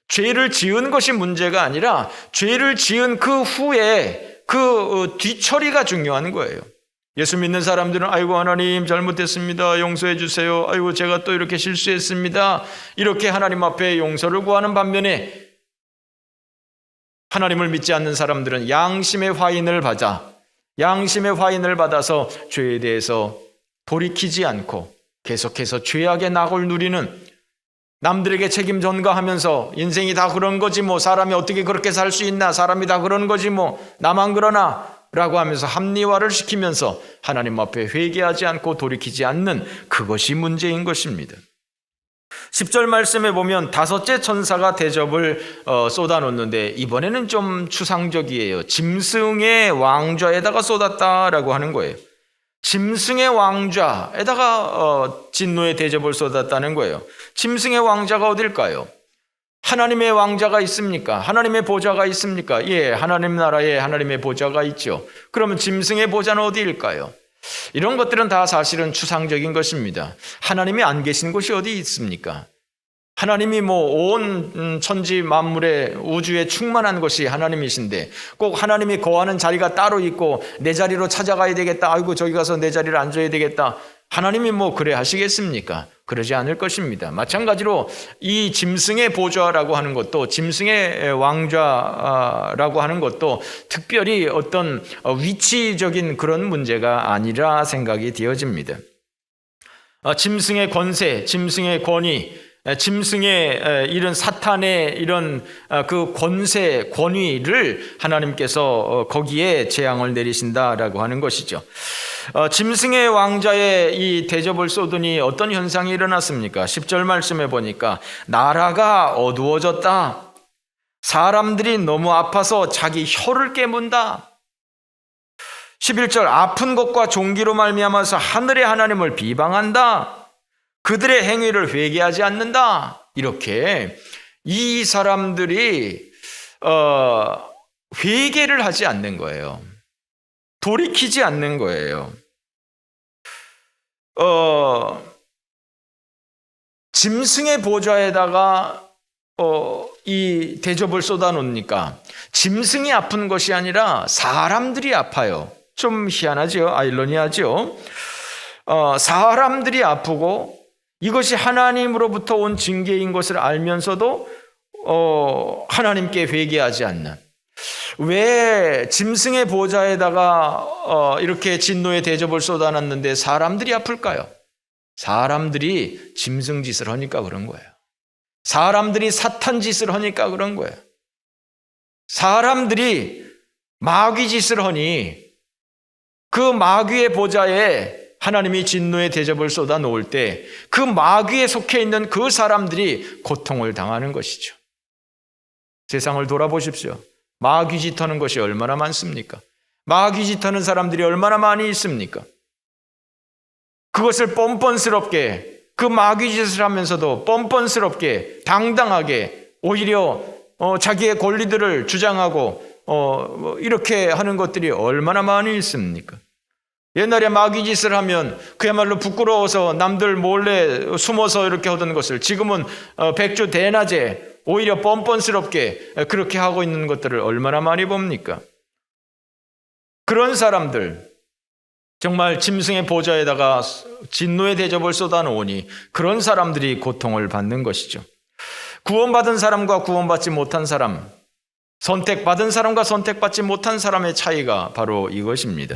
죄를 지은 것이 문제가 아니라 죄를 지은 그 후에 그 뒤처리가 중요한 거예요. 예수 믿는 사람들은 아이고 하나님 잘못했습니다, 용서해 주세요, 아이고 제가 또 이렇게 실수했습니다, 이렇게 하나님 앞에 용서를 구하는 반면에 하나님을 믿지 않는 사람들은 양심의 화인을 받아서 죄에 대해서 돌이키지 않고 계속해서 죄악의 낙을 누리는, 남들에게 책임 전가하면서 인생이 다 그런 거지 뭐, 사람이 어떻게 그렇게 살 수 있나, 사람이 다 그런 거지 뭐, 나만 그러나 라고 하면서 합리화를 시키면서 하나님 앞에 회개하지 않고 돌이키지 않는, 그것이 문제인 것입니다. 10절 말씀에 보면 다섯째 천사가 대접을 쏟아놓는데 이번에는 좀 추상적이에요. 짐승의 왕좌에다가 쏟았다라고 하는 거예요. 짐승의 왕좌에다가 진노의 대접을 쏟았다는 거예요. 짐승의 왕자가 어딜까요? 하나님의 왕자가 있습니까? 하나님의 보좌가 있습니까? 예, 하나님 나라에 하나님의 보좌가 있죠. 그러면 짐승의 보좌는 어디일까요? 이런 것들은 다 사실은 추상적인 것입니다. 하나님이 안 계신 곳이 어디 있습니까? 하나님이 뭐 온 천지 만물의 우주에 충만한 것이 하나님이신데 꼭 하나님이 거하는 자리가 따로 있고 내 자리로 찾아가야 되겠다, 아이고 저기 가서 내 자리를 앉아야 되겠다, 하나님이 뭐 그래 하시겠습니까? 그러지 않을 것입니다. 마찬가지로 이 짐승의 보좌라고 하는 것도, 짐승의 왕좌라고 하는 것도 특별히 어떤 위치적인 그런 문제가 아니라 생각이 되어집니다. 짐승의 권세, 짐승의 권위, 짐승의 이런 사탄의 이런 그 권세, 권위를 하나님께서 거기에 재앙을 내리신다라고 하는 것이죠. 짐승의 왕자에 이 대접을 쏟으니 어떤 현상이 일어났습니까? 10절 말씀에 보니까 나라가 어두워졌다. 사람들이 너무 아파서 자기 혀를 깨문다. 11절 아픈 것과 종기로 말미암아서 하늘의 하나님을 비방한다. 그들의 행위를 회개하지 않는다. 이렇게 이 사람들이 회개를 하지 않는 거예요. 돌이키지 않는 거예요. 짐승의 보좌에다가 이 대접을 쏟아놓으니까 짐승이 아픈 것이 아니라 사람들이 아파요. 좀 희한하죠? 아이러니하죠? 사람들이 아프고 이것이 하나님으로부터 온 징계인 것을 알면서도 하나님께 회개하지 않는, 왜 짐승의 보좌에다가 이렇게 진노의 대접을 쏟아놨는데 사람들이 아플까요? 사람들이 짐승 짓을 하니까 그런 거예요. 사람들이 사탄 짓을 하니까 그런 거예요. 사람들이 마귀 짓을 하니 그 마귀의 보좌에 하나님이 진노의 대접을 쏟아 놓을 때 그 마귀에 속해 있는 그 사람들이 고통을 당하는 것이죠. 세상을 돌아보십시오. 마귀 짓하는 것이 얼마나 많습니까? 마귀 짓하는 사람들이 얼마나 많이 있습니까? 그것을 뻔뻔스럽게 그 마귀 짓을 하면서도 뻔뻔스럽게 당당하게 오히려 자기의 권리들을 주장하고 이렇게 하는 것들이 얼마나 많이 있습니까? 옛날에 마귀 짓을 하면 그야말로 부끄러워서 남들 몰래 숨어서 이렇게 하던 것을 지금은 백주 대낮에 오히려 뻔뻔스럽게 그렇게 하고 있는 것들을 얼마나 많이 봅니까? 그런 사람들, 정말 짐승의 보좌에다가 진노의 대접을 쏟아놓으니 그런 사람들이 고통을 받는 것이죠. 구원받은 사람과 구원받지 못한 사람, 선택받은 사람과 선택받지 못한 사람의 차이가 바로 이것입니다.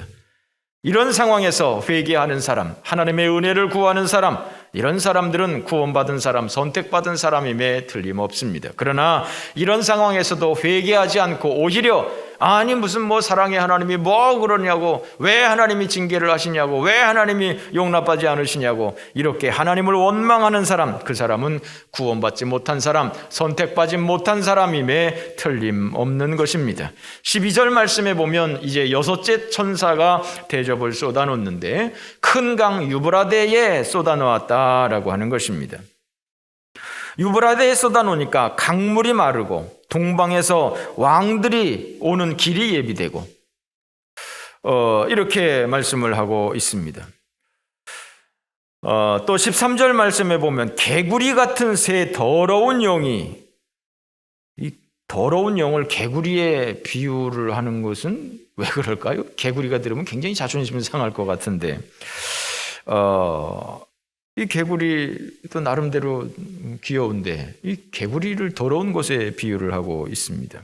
이런 상황에서 회개하는 사람, 하나님의 은혜를 구하는 사람, 이런 사람들은 구원받은 사람, 선택받은 사람임에 틀림없습니다. 그러나 이런 상황에서도 회개하지 않고 오히려 아니 무슨 사랑의 하나님이 그러냐고, 왜 하나님이 징계를 하시냐고, 왜 하나님이 용납하지 않으시냐고 이렇게 하나님을 원망하는 사람, 그 사람은 구원받지 못한 사람, 선택받지 못한 사람임에 틀림없는 것입니다. 12절 말씀에 보면 이제 여섯째 천사가 대접을 쏟아놓는데 큰 강 유브라데에 쏟아놓았다라고 하는 것입니다. 유브라데에 쏟아놓으니까 강물이 마르고 동방에서 왕들이 오는 길이 예비되고 이렇게 말씀을 하고 있습니다. 또 13절 말씀에 보면 개구리 같은 새 더러운 영이, 이 더러운 영을 개구리에 비유를 하는 것은 왜 그럴까요? 개구리가 들으면 굉장히 자존심이 상할 것 같은데 이 개구리도 나름대로 귀여운데 이 개구리를 더러운 것에 비유를 하고 있습니다.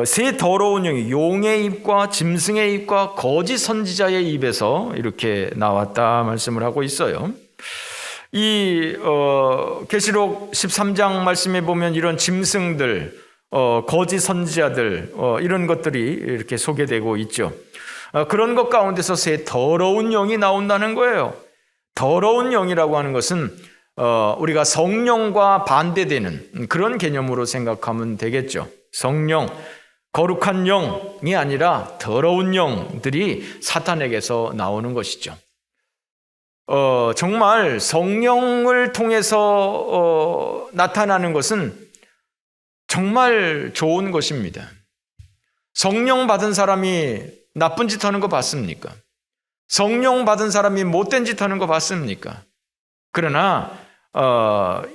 새 더러운 영이 용의 입과 짐승의 입과 거짓 선지자의 입에서 이렇게 나왔다 말씀을 하고 있어요. 이 계시록 13장 말씀에 보면 이런 짐승들, 거짓 선지자들 이런 것들이 이렇게 소개되고 있죠. 그런 것 가운데서 새 더러운 영이 나온다는 거예요. 더러운 영이라고 하는 것은 우리가 성령과 반대되는 그런 개념으로 생각하면 되겠죠. 성령, 거룩한 영이 아니라 더러운 영들이 사탄에게서 나오는 것이죠. 정말 성령을 통해서 나타나는 것은 정말 좋은 것입니다. 성령 받은 사람이 나쁜 짓 하는 거 봤습니까? 성령 받은 사람이 못된 짓 하는 거 봤습니까? 그러나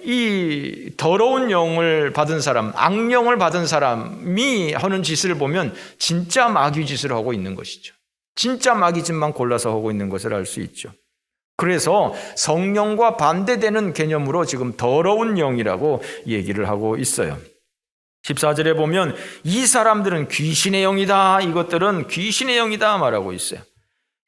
이 더러운 영을 받은 사람, 악령을 받은 사람이 하는 짓을 보면 진짜 마귀 짓을 하고 있는 것이죠. 진짜 마귀 짓만 골라서 하고 있는 것을 알 수 있죠. 그래서 성령과 반대되는 개념으로 지금 더러운 영이라고 얘기를 하고 있어요. 14절에 보면 이 사람들은 귀신의 영이다, 이것들은 귀신의 영이다 말하고 있어요.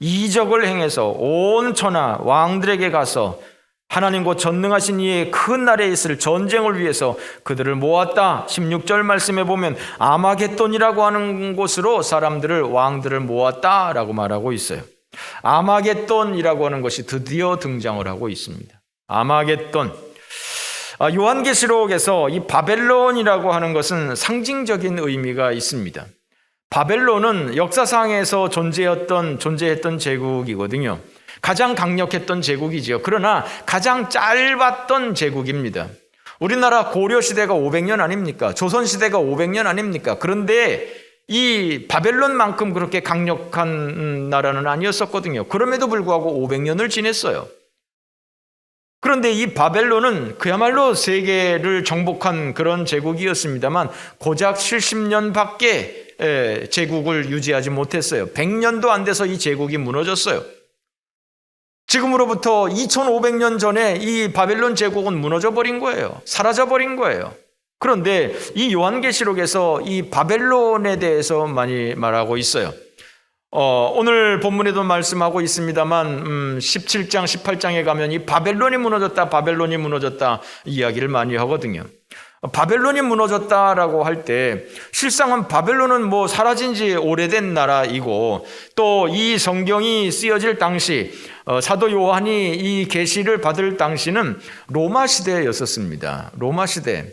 이적을 행해서 온 천하 왕들에게 가서 하나님 곧 전능하신 이의 큰 날에 있을 전쟁을 위해서 그들을 모았다. 16절 말씀에 보면 아마겟돈이라고 하는 곳으로 사람들을, 왕들을 모았다라고 말하고 있어요. 아마겟돈이라고 하는 것이 드디어 등장을 하고 있습니다. 아마겟돈. 요한계시록에서 이 바벨론이라고 하는 것은 상징적인 의미가 있습니다. 바벨론은 역사상에서 존재했던 제국이거든요. 가장 강력했던 제국이지요. 그러나 가장 짧았던 제국입니다. 우리나라 고려시대가 500년 아닙니까? 조선시대가 500년 아닙니까? 그런데 이 바벨론만큼 그렇게 강력한 나라는 아니었었거든요. 그럼에도 불구하고 500년을 지냈어요. 그런데 이 바벨론은 그야말로 세계를 정복한 그런 제국이었습니다만 고작 70년밖에 제국을 유지하지 못했어요. 100년도 안 돼서 이 제국이 무너졌어요. 지금으로부터 2500년 전에 이 바벨론 제국은 무너져 버린 거예요. 사라져 버린 거예요. 그런데 이 요한계시록에서 이 바벨론에 대해서 많이 말하고 있어요. 오늘 본문에도 말씀하고 있습니다만 17장 18장에 가면 이 바벨론이 무너졌다 이야기를 많이 하거든요. 바벨론이 무너졌다라고 할 때 실상은 바벨론은 사라진 지 오래된 나라이고 또 이 성경이 쓰여질 당시 사도 요한이 이 계시를 받을 당시는 로마 시대였었습니다. 로마 시대.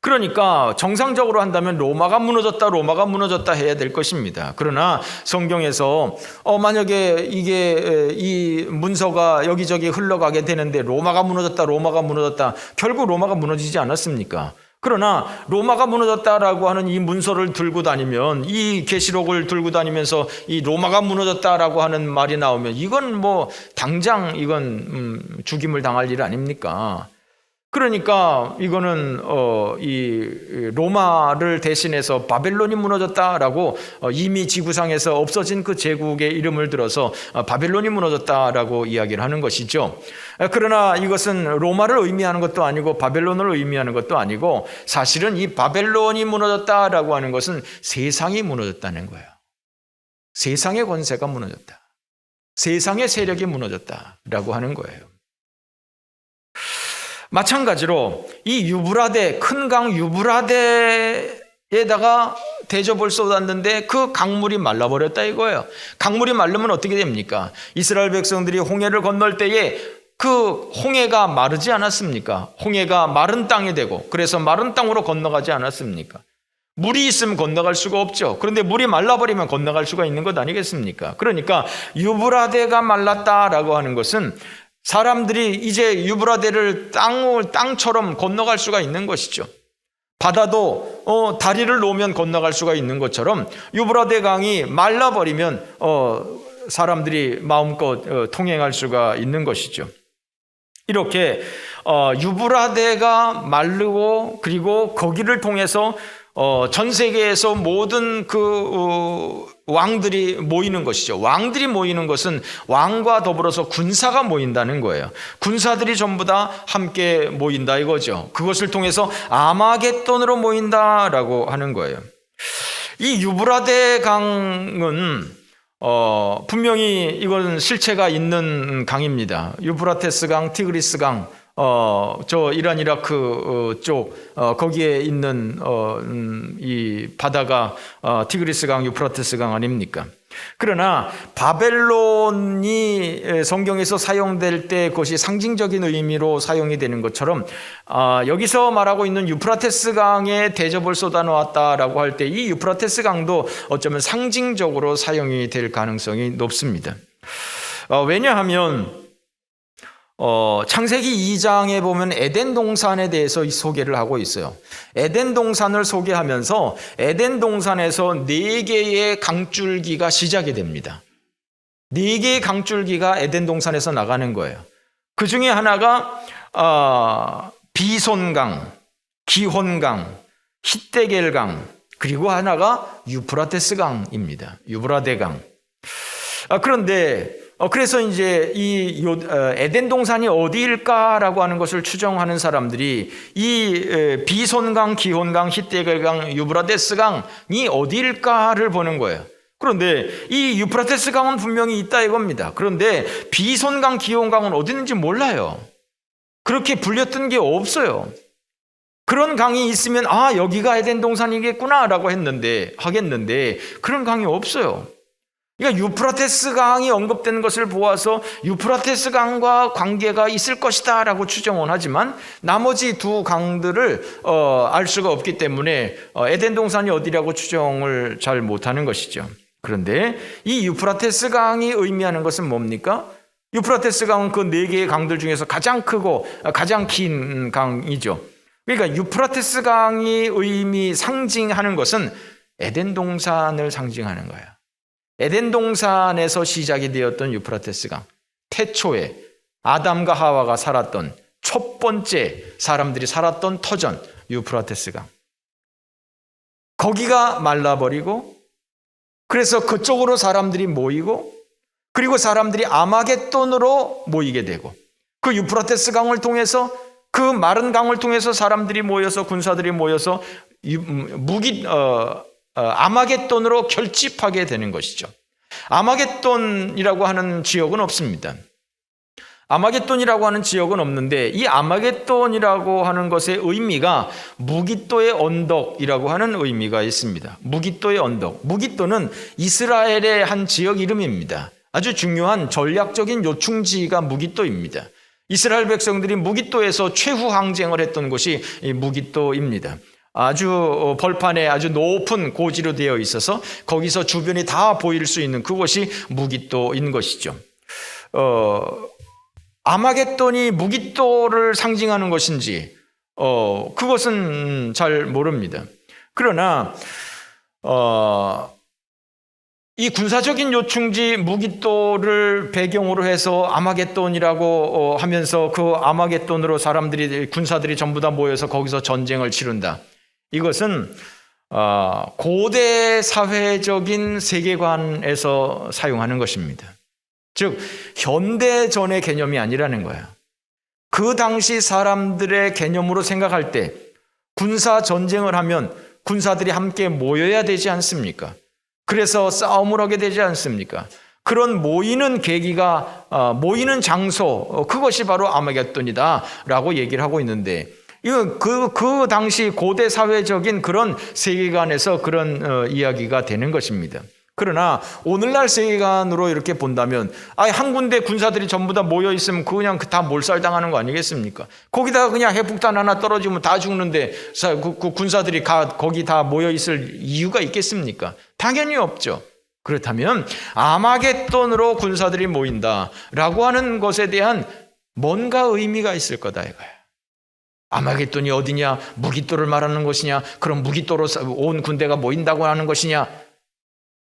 그러니까 정상적으로 한다면 로마가 무너졌다 해야 될 것입니다. 그러나 성경에서 만약에 이 문서가 여기저기 흘러가게 되는데 로마가 무너졌다 결국 로마가 무너지지 않았습니까? 그러나 로마가 무너졌다라고 하는 이 문서를 들고 다니면, 이 계시록을 들고 다니면서 이 로마가 무너졌다라고 하는 말이 나오면 이건 뭐 당장 이건 죽임을 당할 일 아닙니까? 그러니까 이거는 이 로마를 대신해서 바벨론이 무너졌다라고 이미 지구상에서 없어진 그 제국의 이름을 들어서 바벨론이 무너졌다라고 이야기를 하는 것이죠. 그러나 이것은 로마를 의미하는 것도 아니고 바벨론을 의미하는 것도 아니고, 사실은 이 바벨론이 무너졌다라고 하는 것은 세상이 무너졌다는 거예요. 세상의 권세가 무너졌다. 세상의 세력이 무너졌다라고 하는 거예요. 마찬가지로 이 유브라데, 큰 강 유브라데에다가 대접을 쏟았는데 그 강물이 말라버렸다 이거예요. 강물이 마르면 어떻게 됩니까? 이스라엘 백성들이 홍해를 건널 때에 그 홍해가 마르지 않았습니까? 홍해가 마른 땅이 되고, 그래서 마른 땅으로 건너가지 않았습니까? 물이 있으면 건너갈 수가 없죠. 그런데 물이 말라버리면 건너갈 수가 있는 것 아니겠습니까? 그러니까 유브라데가 말랐다라고 하는 것은 사람들이 이제 유브라데를 땅처럼 건너갈 수가 있는 것이죠. 바다도 다리를 놓으면 건너갈 수가 있는 것처럼 유브라데 강이 말라버리면 사람들이 마음껏 통행할 수가 있는 것이죠. 이렇게 유브라데가 마르고, 그리고 거기를 통해서 전 세계에서 모든 그 왕들이 모이는 것이죠. 왕들이 모이는 것은 왕과 더불어서 군사가 모인다는 거예요. 군사들이 전부 다 함께 모인다 이거죠. 그것을 통해서 아마겟돈으로 모인다라고 하는 거예요. 이 유브라데 강은 분명히 이건 실체가 있는 강입니다. 유프라테스 강, 티그리스 강, 저 이란 이라크 쪽 거기에 있는 이 바다가 티그리스 강, 유프라테스 강 아닙니까? 그러나 바벨론이 성경에서 사용될 때 그것이 상징적인 의미로 사용이 되는 것처럼 여기서 말하고 있는 유프라테스 강에 대접을 쏟아놓았다라고 할 때 이 유프라테스 강도 어쩌면 상징적으로 사용이 될 가능성이 높습니다. 왜냐하면 창세기 2장에 보면 에덴 동산에 대해서 소개를 하고 있어요. 에덴 동산을 소개하면서 에덴 동산에서 4개의 강줄기가 시작이 됩니다. 4개의 강줄기가 에덴 동산에서 나가는 거예요. 그 중에 하나가 비손강, 기혼강, hit데겔강, 그리고 하나가 유프라테스 강입니다. 유브라데 강. 그런데 그래서 이제 이 에덴 동산이 어디일까라고 하는 것을 추정하는 사람들이 이 비손강, 기혼강, hit데겔강, 유브라데스 강이 어디일까를 보는 거예요. 그런데 이 유프라테스 강은 분명히 있다 이겁니다. 그런데 비손강, 기혼강은 어디 있는지 몰라요. 그렇게 불렸던 게 없어요. 그런 강이 있으면 여기가 에덴 동산이겠구나라고 하겠는데 그런 강이 없어요. 그러니까 유프라테스 강이 언급되는 것을 보아서 유프라테스 강과 관계가 있을 것이다 라고 추정은 하지만 나머지 두 강들을 알 수가 없기 때문에 에덴 동산이 어디라고 추정을 잘 못하는 것이죠. 그런데 이 유프라테스 강이 의미하는 것은 뭡니까? 유프라테스 강은 그 4개의 강들 중에서 가장 크고 가장 긴 강이죠. 그러니까 유프라테스 강이 상징하는 것은 에덴 동산을 상징하는 거예요. 에덴 동산에서 시작이 되었던 유프라테스 강, 태초에 아담과 하와가 살았던 첫 번째 사람들이 살았던 터전 유프라테스 강. 거기가 말라버리고, 그래서 그쪽으로 사람들이 모이고, 그리고 사람들이 아마겟돈으로 모이게 되고, 그 유프라테스 강을 통해서, 그 마른 강을 통해서 사람들이 모여서, 군사들이 모여서 아마겟돈으로 결집하게 되는 것이죠. 아마겟돈이라고 하는 지역은 없습니다. 아마겟돈이라고 하는 지역은 없는데, 이 아마겟돈이라고 하는 것의 의미가 무깃도의 언덕이라고 하는 의미가 있습니다. 무깃도의 언덕. 무깃도는 이스라엘의 한 지역 이름입니다. 아주 중요한 전략적인 요충지가 무깃도입니다. 이스라엘 백성들이 무깃도에서 최후 항쟁을 했던 곳이 이 무깃도입니다. 아주 벌판에 아주 높은 고지로 되어 있어서 거기서 주변이 다 보일 수 있는 그곳이 무깃도인 것이죠. 아마겟돈이 무깃도를 상징하는 것인지 그것은 잘 모릅니다. 그러나 이 군사적인 요충지 무깃도를 배경으로 해서 아마겟돈이라고 하면서 그 아마겟돈으로 군사들이 전부 다 모여서 거기서 전쟁을 치른다. 이것은 고대 사회적인 세계관에서 사용하는 것입니다. 즉 현대전의 개념이 아니라는 거예요. 그 당시 사람들의 개념으로 생각할 때 군사 전쟁을 하면 군사들이 함께 모여야 되지 않습니까? 그래서 싸움을 하게 되지 않습니까? 그런 모이는 계기가 모이는 장소, 그것이 바로 아마겟돈이다라고 얘기를 하고 있는데, 이거 그 당시 고대 사회적인 그런 세계관에서 그런 이야기가 되는 것입니다. 그러나 오늘날 세계관으로 이렇게 본다면 한 군데 군사들이 전부 다 모여 있으면 그냥 다 몰살당하는 거 아니겠습니까? 거기다가 그냥 핵폭탄 하나 떨어지면 다 죽는데 그 군사들이 거기 다 모여 있을 이유가 있겠습니까? 당연히 없죠. 그렇다면 아마겟돈으로 군사들이 모인다라고 하는 것에 대한 뭔가 의미가 있을 거다 이거야. 아마겟돈이 어디냐? 무깃도를 말하는 것이냐? 그럼 무깃도로 온 군대가 모인다고 하는 것이냐?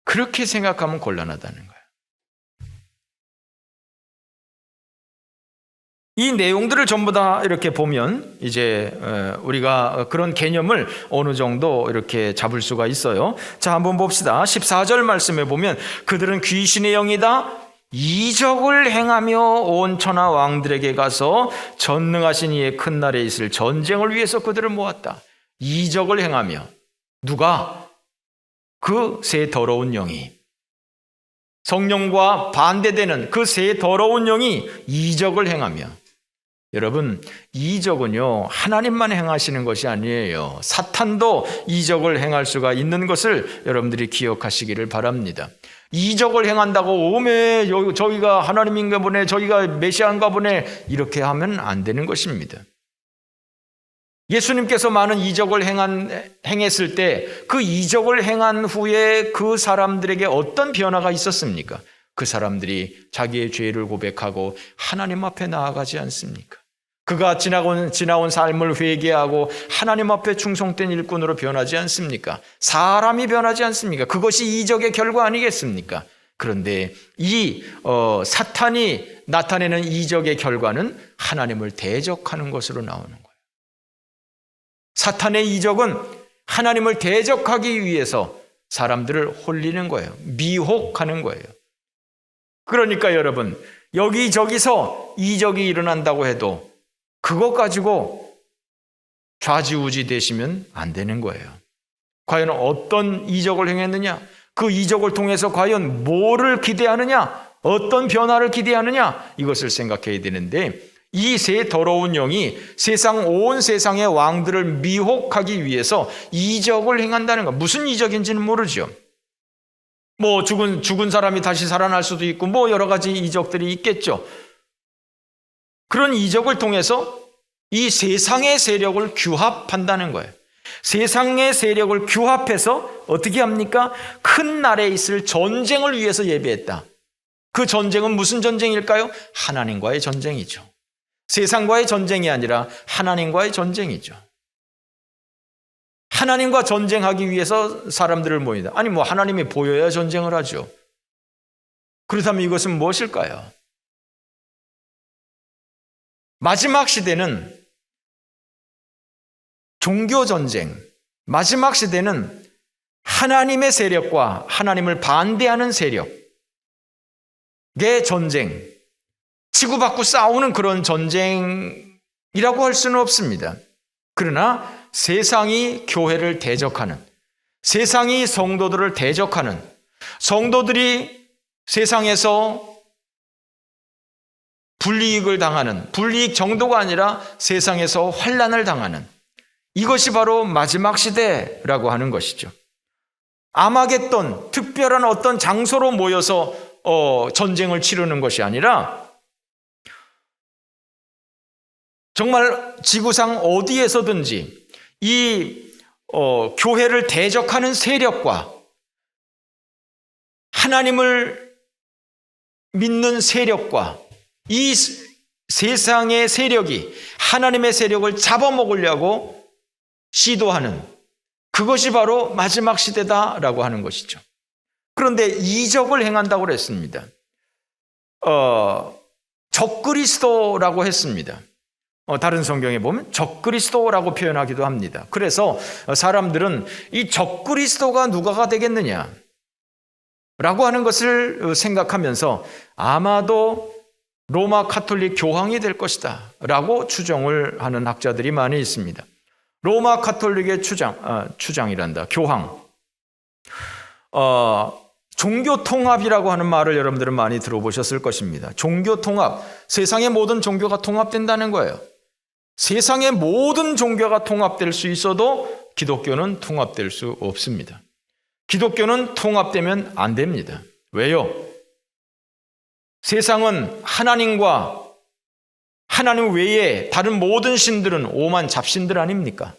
그렇게 생각하면 곤란하다는 거예요. 이 내용들을 전부 다 이렇게 보면 이제 우리가 그런 개념을 어느 정도 이렇게 잡을 수가 있어요. 자, 한번 봅시다. 14절 말씀에 보면 그들은 귀신의 영이다. 이적을 행하며 온 천하 왕들에게 가서 전능하신 이의 큰 날에 있을 전쟁을 위해서 그들을 모았다. 이적을 행하며 누가? 그 새 더러운 영이, 성령과 반대되는 그 새 더러운 영이 이적을 행하며, 여러분 이적은요 하나님만 행하시는 것이 아니에요. 사탄도 이적을 행할 수가 있는 것을 여러분들이 기억하시기를 바랍니다. 이적을 행한다고 오메 저희가 하나님인가 보네, 저희가 메시아인가 보네, 이렇게 하면 안 되는 것입니다. 예수님께서 많은 이적을 행했을 때 그 이적을 행한 후에 그 사람들에게 어떤 변화가 있었습니까? 그 사람들이 자기의 죄를 고백하고 하나님 앞에 나아가지 않습니까? 그가 지나온 삶을 회개하고 하나님 앞에 충성된 일꾼으로 변하지 않습니까? 사람이 변하지 않습니까? 그것이 이적의 결과 아니겠습니까? 그런데 이 사탄이 나타내는 이적의 결과는 하나님을 대적하는 것으로 나오는 거예요. 사탄의 이적은 하나님을 대적하기 위해서 사람들을 홀리는 거예요. 미혹하는 거예요. 그러니까 여러분, 여기저기서 이적이 일어난다고 해도 그것 가지고 좌지우지 되시면 안 되는 거예요. 과연 어떤 이적을 행했느냐? 그 이적을 통해서 과연 뭐를 기대하느냐? 어떤 변화를 기대하느냐? 이것을 생각해야 되는데, 이 새 더러운 영이 온 세상의 왕들을 미혹하기 위해서 이적을 행한다는 것. 무슨 이적인지는 모르죠. 뭐 죽은 사람이 다시 살아날 수도 있고 뭐 여러 가지 이적들이 있겠죠. 그런 이적을 통해서 이 세상의 세력을 규합한다는 거예요. 세상의 세력을 규합해서 어떻게 합니까? 큰 날에 있을 전쟁을 위해서 예비했다. 그 전쟁은 무슨 전쟁일까요? 하나님과의 전쟁이죠. 세상과의 전쟁이 아니라 하나님과의 전쟁이죠. 하나님과 전쟁하기 위해서 사람들을 모인다. 아니 뭐 하나님이 보여야 전쟁을 하죠. 그렇다면 이것은 무엇일까요? 마지막 시대는 종교전쟁, 마지막 시대는 하나님의 세력과 하나님을 반대하는 세력의 전쟁, 치고받고 싸우는 그런 전쟁이라고 할 수는 없습니다. 그러나 세상이 교회를 대적하는, 세상이 성도들을 대적하는, 성도들이 세상에서 불이익을 당하는, 불이익 정도가 아니라 세상에서 환난을 당하는, 이것이 바로 마지막 시대라고 하는 것이죠. 아마겟돈, 특별한 어떤 장소로 모여서 전쟁을 치르는 것이 아니라 정말 지구상 어디에서든지 이 교회를 대적하는 세력과 하나님을 믿는 세력과 이 세상의 세력이 하나님의 세력을 잡아먹으려고 시도하는 그것이 바로 마지막 시대다라고 하는 것이죠. 그런데 이적을 행한다고 그랬습니다. 적그리스도라고 했습니다. 다른 성경에 보면 적그리스도라고 표현하기도 합니다. 그래서 사람들은 이 적그리스도가 누가가 되겠느냐 라고 하는 것을 생각하면서 아마도 로마 카톨릭 교황이 될 것이다 라고 추정을 하는 학자들이 많이 있습니다. 로마 카톨릭의 추장이란다. 교황. 종교 통합이라고 하는 말을 여러분들은 많이 들어보셨을 것입니다. 종교 통합. 세상의 모든 종교가 통합된다는 거예요. 세상의 모든 종교가 통합될 수 있어도 기독교는 통합될 수 없습니다. 기독교는 통합되면 안 됩니다. 왜요? 세상은 하나님과 하나님 외에 다른 모든 신들은 오만 잡신들 아닙니까?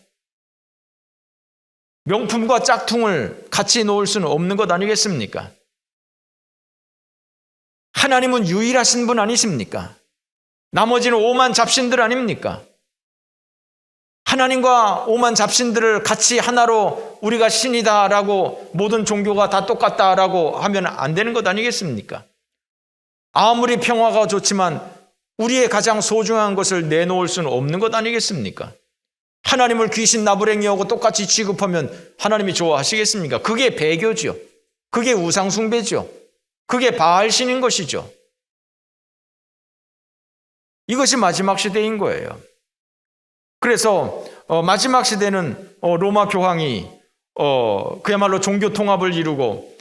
명품과 짝퉁을 같이 놓을 수는 없는 것 아니겠습니까? 하나님은 유일하신 분 아니십니까? 나머지는 오만 잡신들 아닙니까? 하나님과 오만 잡신들을 같이 하나로 우리가 신이다라고 모든 종교가 다 똑같다라고 하면 안 되는 것 아니겠습니까? 아무리 평화가 좋지만 우리의 가장 소중한 것을 내놓을 수는 없는 것 아니겠습니까? 하나님을 귀신 나부랭이하고 똑같이 취급하면 하나님이 좋아하시겠습니까? 그게 배교죠. 그게 우상숭배죠. 그게 바알신인 것이죠. 이것이 마지막 시대인 거예요. 그래서 마지막 시대는 로마 교황이 그야말로 종교 통합을 이루고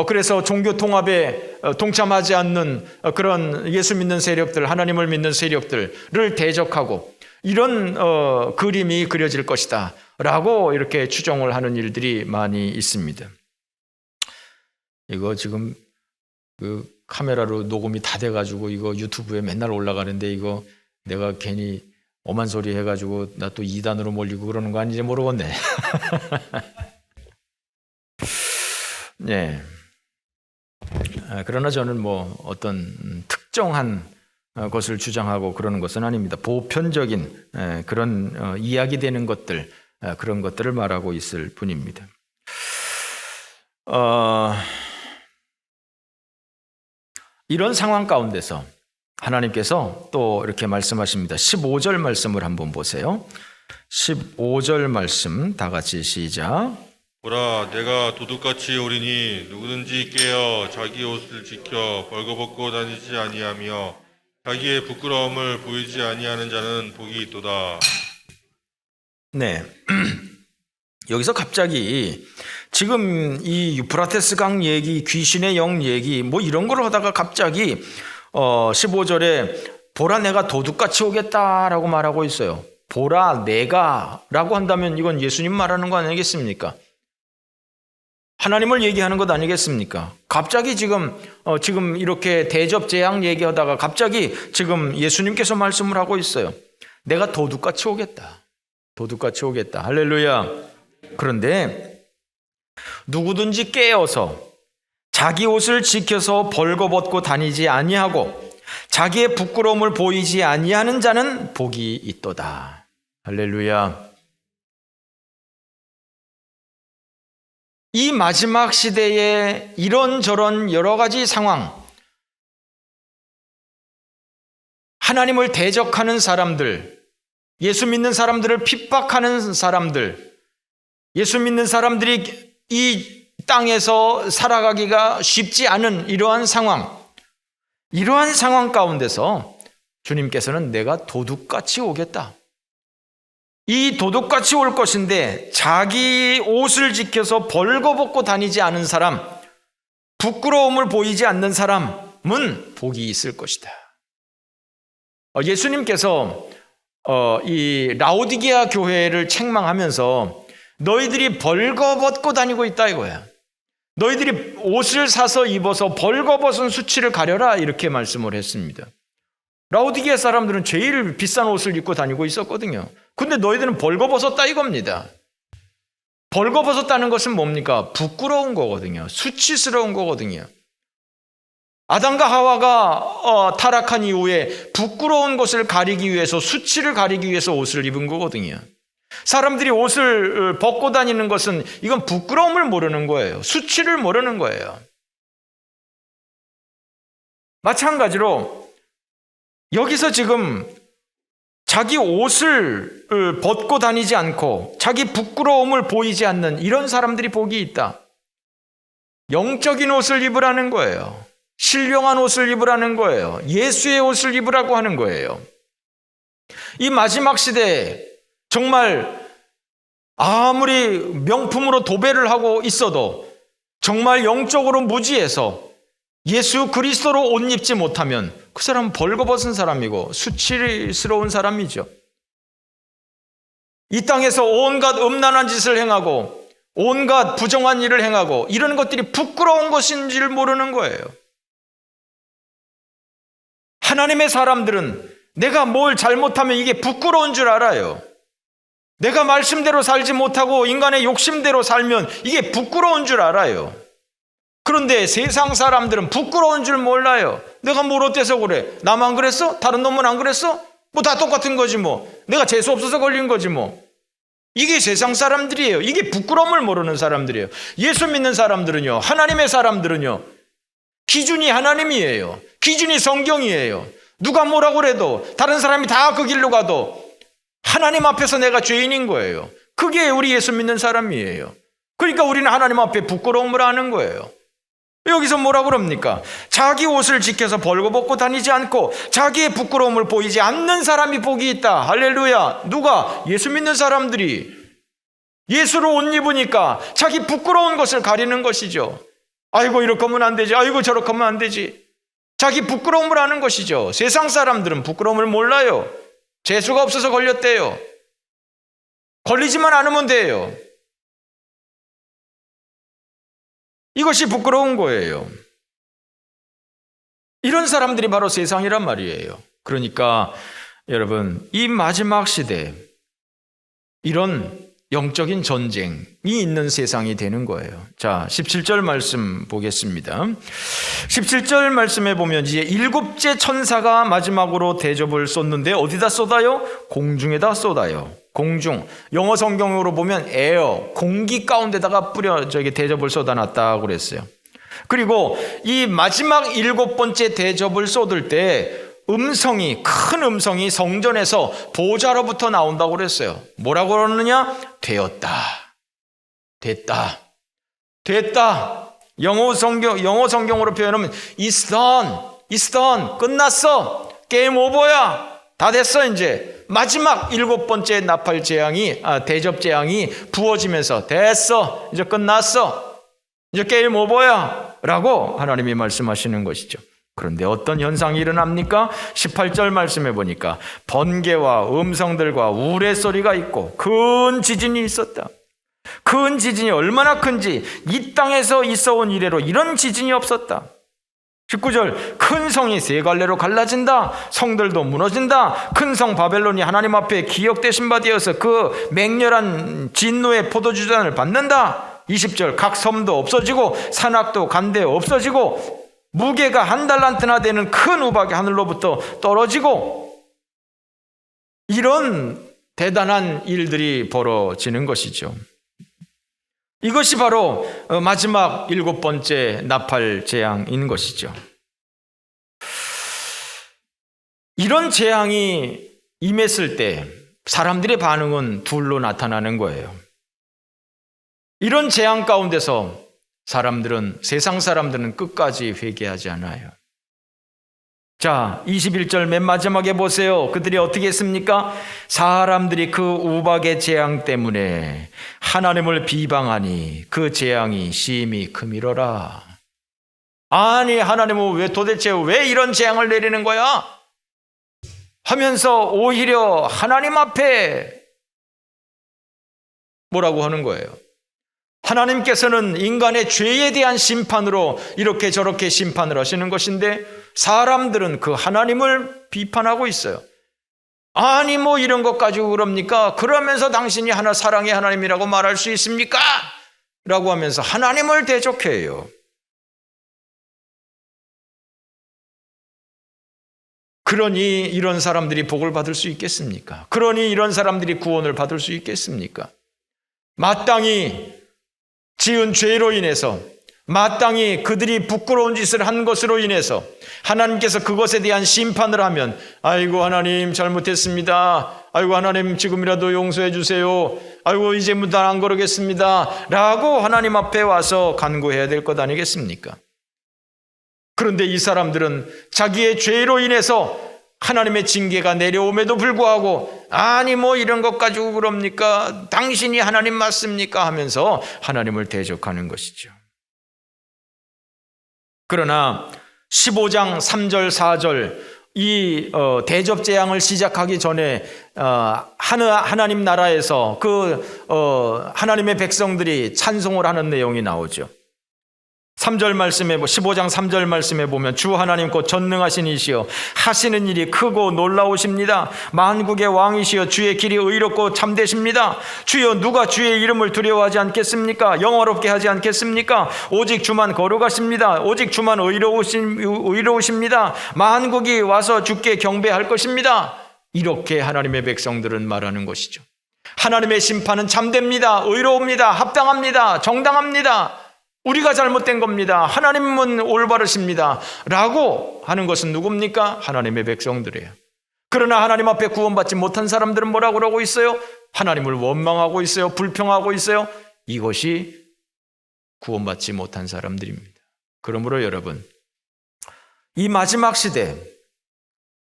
그래서 종교 통합에 동참하지 않는 그런 예수 믿는 세력들, 하나님을 믿는 세력들을 대적하고 이런 그림이 그려질 것이다 라고 이렇게 추정을 하는 일들이 많이 있습니다. 이거 지금 그 카메라로 녹음이 다 돼가지고 이거 유튜브에 맨날 올라가는데 이거 내가 괜히 오만 소리 해가지고 나 또 2단으로 몰리고 그러는 거 아닌지 모르겠네. 네. 그러나 저는 뭐 어떤 특정한 것을 주장하고 그러는 것은 아닙니다. 보편적인 그런 이야기되는 것들, 그런 것들을 말하고 있을 뿐입니다. 이런 상황 가운데서 하나님께서 또 이렇게 말씀하십니다. 15절 말씀을 한번 보세요. 15절 말씀 다 같이 시작. 보라, 내가 도둑같이 오리니 누구든지 깨어 자기 옷을 지켜 벌거벗고 다니지 아니하며 자기의 부끄러움을 보이지 아니하는 자는 복이 있도다. 네. 여기서 갑자기 지금 이 유프라테스 강 얘기, 귀신의 영 얘기 뭐 이런 걸 하다가 갑자기 15절에 보라 내가 도둑같이 오겠다라고 말하고 있어요. 보라 내가 라고 한다면 이건 예수님 말하는 거 아니겠습니까? 하나님을 얘기하는 것 아니겠습니까? 갑자기 지금 이렇게 대접 재앙 얘기하다가 갑자기 지금 예수님께서 말씀을 하고 있어요. 내가 도둑같이 오겠다. 도둑같이 오겠다. 할렐루야. 그런데 누구든지 깨어서 자기 옷을 지켜서 벌거벗고 다니지 아니하고 자기의 부끄러움을 보이지 아니하는 자는 복이 있도다. 할렐루야. 이 마지막 시대에 이런저런 여러 가지 상황, 하나님을 대적하는 사람들, 예수 믿는 사람들을 핍박하는 사람들, 예수 믿는 사람들이 이 땅에서 살아가기가 쉽지 않은 이러한 상황 가운데서 주님께서는 내가 도둑같이 오겠다. 이 도둑같이 올 것인데 자기 옷을 지켜서 벌거벗고 다니지 않은 사람, 부끄러움을 보이지 않는 사람은 복이 있을 것이다. 예수님께서 이 라오디게아 교회를 책망하면서 너희들이 벌거벗고 다니고 있다 이거야. 너희들이 옷을 사서 입어서 벌거벗은 수치를 가려라 이렇게 말씀을 했습니다. 라오디게아 사람들은 제일 비싼 옷을 입고 다니고 있었거든요. 근데 너희들은 벌거벗었다 이겁니다. 벌거벗었다는 것은 뭡니까? 부끄러운 거거든요. 수치스러운 거거든요. 아담과 하와가 타락한 이후에 부끄러운 것을 가리기 위해서, 수치를 가리기 위해서 옷을 입은 거거든요. 사람들이 옷을 벗고 다니는 것은 이건 부끄러움을 모르는 거예요. 수치를 모르는 거예요. 마찬가지로 여기서 지금 자기 옷을 벗고 다니지 않고 자기 부끄러움을 보이지 않는 이런 사람들이 복이 있다. 영적인 옷을 입으라는 거예요. 신령한 옷을 입으라는 거예요. 예수의 옷을 입으라고 하는 거예요. 이 마지막 시대에 정말 아무리 명품으로 도배를 하고 있어도 정말 영적으로 무지해서 예수 그리스도로 옷 입지 못하면 그 사람은 벌거벗은 사람이고 수치스러운 사람이죠. 이 땅에서 온갖 음란한 짓을 행하고 온갖 부정한 일을 행하고 이런 것들이 부끄러운 것인 줄 모르는 거예요. 하나님의 사람들은 내가 뭘 잘못하면 이게 부끄러운 줄 알아요. 내가 말씀대로 살지 못하고 인간의 욕심대로 살면 이게 부끄러운 줄 알아요. 그런데 세상 사람들은 부끄러운 줄 몰라요. 내가 뭘 어때서 그래? 나만 그랬어? 다른 놈은 안 그랬어? 뭐 다 똑같은 거지 뭐. 내가 재수 없어서 걸린 거지 뭐. 이게 세상 사람들이에요. 이게 부끄러움을 모르는 사람들이에요. 예수 믿는 사람들은요, 하나님의 사람들은요, 기준이 하나님이에요. 기준이 성경이에요. 누가 뭐라고 그래도 다른 사람이 다 그 길로 가도 하나님 앞에서 내가 죄인인 거예요. 그게 우리 예수 믿는 사람이에요. 그러니까 우리는 하나님 앞에 부끄러움을 하는 거예요. 여기서 뭐라고 그럽니까? 자기 옷을 지켜서 벌거벗고 다니지 않고 자기의 부끄러움을 보이지 않는 사람이 복이 있다. 할렐루야. 누가? 예수 믿는 사람들이 예수로 옷 입으니까 자기 부끄러운 것을 가리는 것이죠. 아이고 이렇게 하면 안 되지. 아이고 저렇게 하면 안 되지. 자기 부끄러움을 하는 것이죠. 세상 사람들은 부끄러움을 몰라요. 재수가 없어서 걸렸대요. 걸리지만 않으면 돼요. 이것이 부끄러운 거예요. 이런 사람들이 바로 세상이란 말이에요. 그러니까 여러분, 이 마지막 시대에 이런 영적인 전쟁이 있는 세상이 되는 거예요. 자, 17절 말씀 보겠습니다. 17절 말씀에 보면 이제 7째 천사가 마지막으로 대접을 쏟는데 어디다 쏟아요? 공중에다 쏟아요. 공중. 영어 성경으로 보면 에어, 공기 가운데다가 대접을 쏟아놨다고 그랬어요. 그리고 이 마지막 7번째 대접을 쏟을 때 큰 음성이 성전에서 보좌로부터 나온다고 그랬어요. 뭐라고 그러느냐? 되었다. 됐다. 됐다. 영어 성경으로 표현하면 It's done. It's done. 끝났어. 게임 오버야. 다 됐어 이제. 마지막 7번째 나팔 재앙이 대접 재앙이 부어지면서 됐어. 이제 끝났어. 이제 게임 오버야. 라고 하나님이 말씀하시는 것이죠. 그런데 어떤 현상이 일어납니까? 18절 말씀해 보니까 번개와 음성들과 우레소리가 있고 큰 지진이 있었다. 큰 지진이 얼마나 큰지 이 땅에서 있어온 이래로 이런 지진이 없었다. 19절 큰 성이 세 갈래로 갈라진다. 성들도 무너진다. 큰 성 바벨론이 하나님 앞에 기억되신 바 되어서 그 맹렬한 진노의 포도주잔을 받는다. 20절 각 섬도 없어지고 산악도 간데 없어지고 무게가 한 달란트나 되는 큰 우박이 하늘로부터 떨어지고 이런 대단한 일들이 벌어지는 것이죠. 이것이 바로 마지막 7번째 나팔 재앙인 것이죠. 이런 재앙이 임했을 때 사람들의 반응은 둘로 나타나는 거예요. 이런 재앙 가운데서 세상 사람들은 끝까지 회개하지 않아요. 자, 21절 맨 마지막에 보세요. 그들이 어떻게 했습니까? 사람들이 그 우박의 재앙 때문에 하나님을 비방하니 그 재앙이 심히 크미러라. 아니, 하나님은 도대체 왜 이런 재앙을 내리는 거야? 하면서 오히려 하나님 앞에 뭐라고 하는 거예요? 하나님께서는 인간의 죄에 대한 심판으로 이렇게 저렇게 심판을 하시는 것인데 사람들은 그 하나님을 비판하고 있어요. 아니 뭐 이런 것 가지고 그럽니까? 그러면서 당신이 사랑의 하나님이라고 말할 수 있습니까? 라고 하면서 하나님을 대적해요. 그러니 이런 사람들이 복을 받을 수 있겠습니까? 그러니 이런 사람들이 구원을 받을 수 있겠습니까? 마땅히 지은 죄로 인해서, 마땅히 그들이 부끄러운 짓을 한 것으로 인해서 하나님께서 그것에 대한 심판을 하면 아이고 하나님 잘못했습니다. 아이고 하나님 지금이라도 용서해 주세요. 아이고 이제부터 안 그러겠습니다. 라고 하나님 앞에 와서 간구해야 될 것 아니겠습니까? 그런데 이 사람들은 자기의 죄로 인해서 하나님의 징계가 내려옴에도 불구하고 아니 뭐 이런 것 가지고 그럽니까? 당신이 하나님 맞습니까? 하면서 하나님을 대적하는 것이죠. 그러나 15장 3절 4절 이 대접 재앙을 시작하기 전에 하나님 나라에서 하나님의 백성들이 찬송을 하는 내용이 나오죠. 3절 말씀에 15장 3절 말씀에 보면 주 하나님 곧 전능하신 이시여 하시는 일이 크고 놀라우십니다. 만국의 왕이시여 주의 길이 의롭고 참되십니다. 주여 누가 주의 이름을 두려워하지 않겠습니까? 영화롭게 하지 않겠습니까? 오직 주만 거룩하십니다. 오직 주만 의로우십니다. 만국이 와서 주께 경배할 것입니다. 이렇게 하나님의 백성들은 말하는 것이죠. 하나님의 심판은 참됩니다. 의로웁니다. 합당합니다. 정당합니다. 우리가 잘못된 겁니다. 하나님은 올바르십니다. 라고 하는 것은 누굽니까? 하나님의 백성들이에요. 그러나 하나님 앞에 구원받지 못한 사람들은 뭐라고 그러고 있어요? 하나님을 원망하고 있어요. 불평하고 있어요. 이것이 구원받지 못한 사람들입니다. 그러므로 여러분, 이 마지막 시대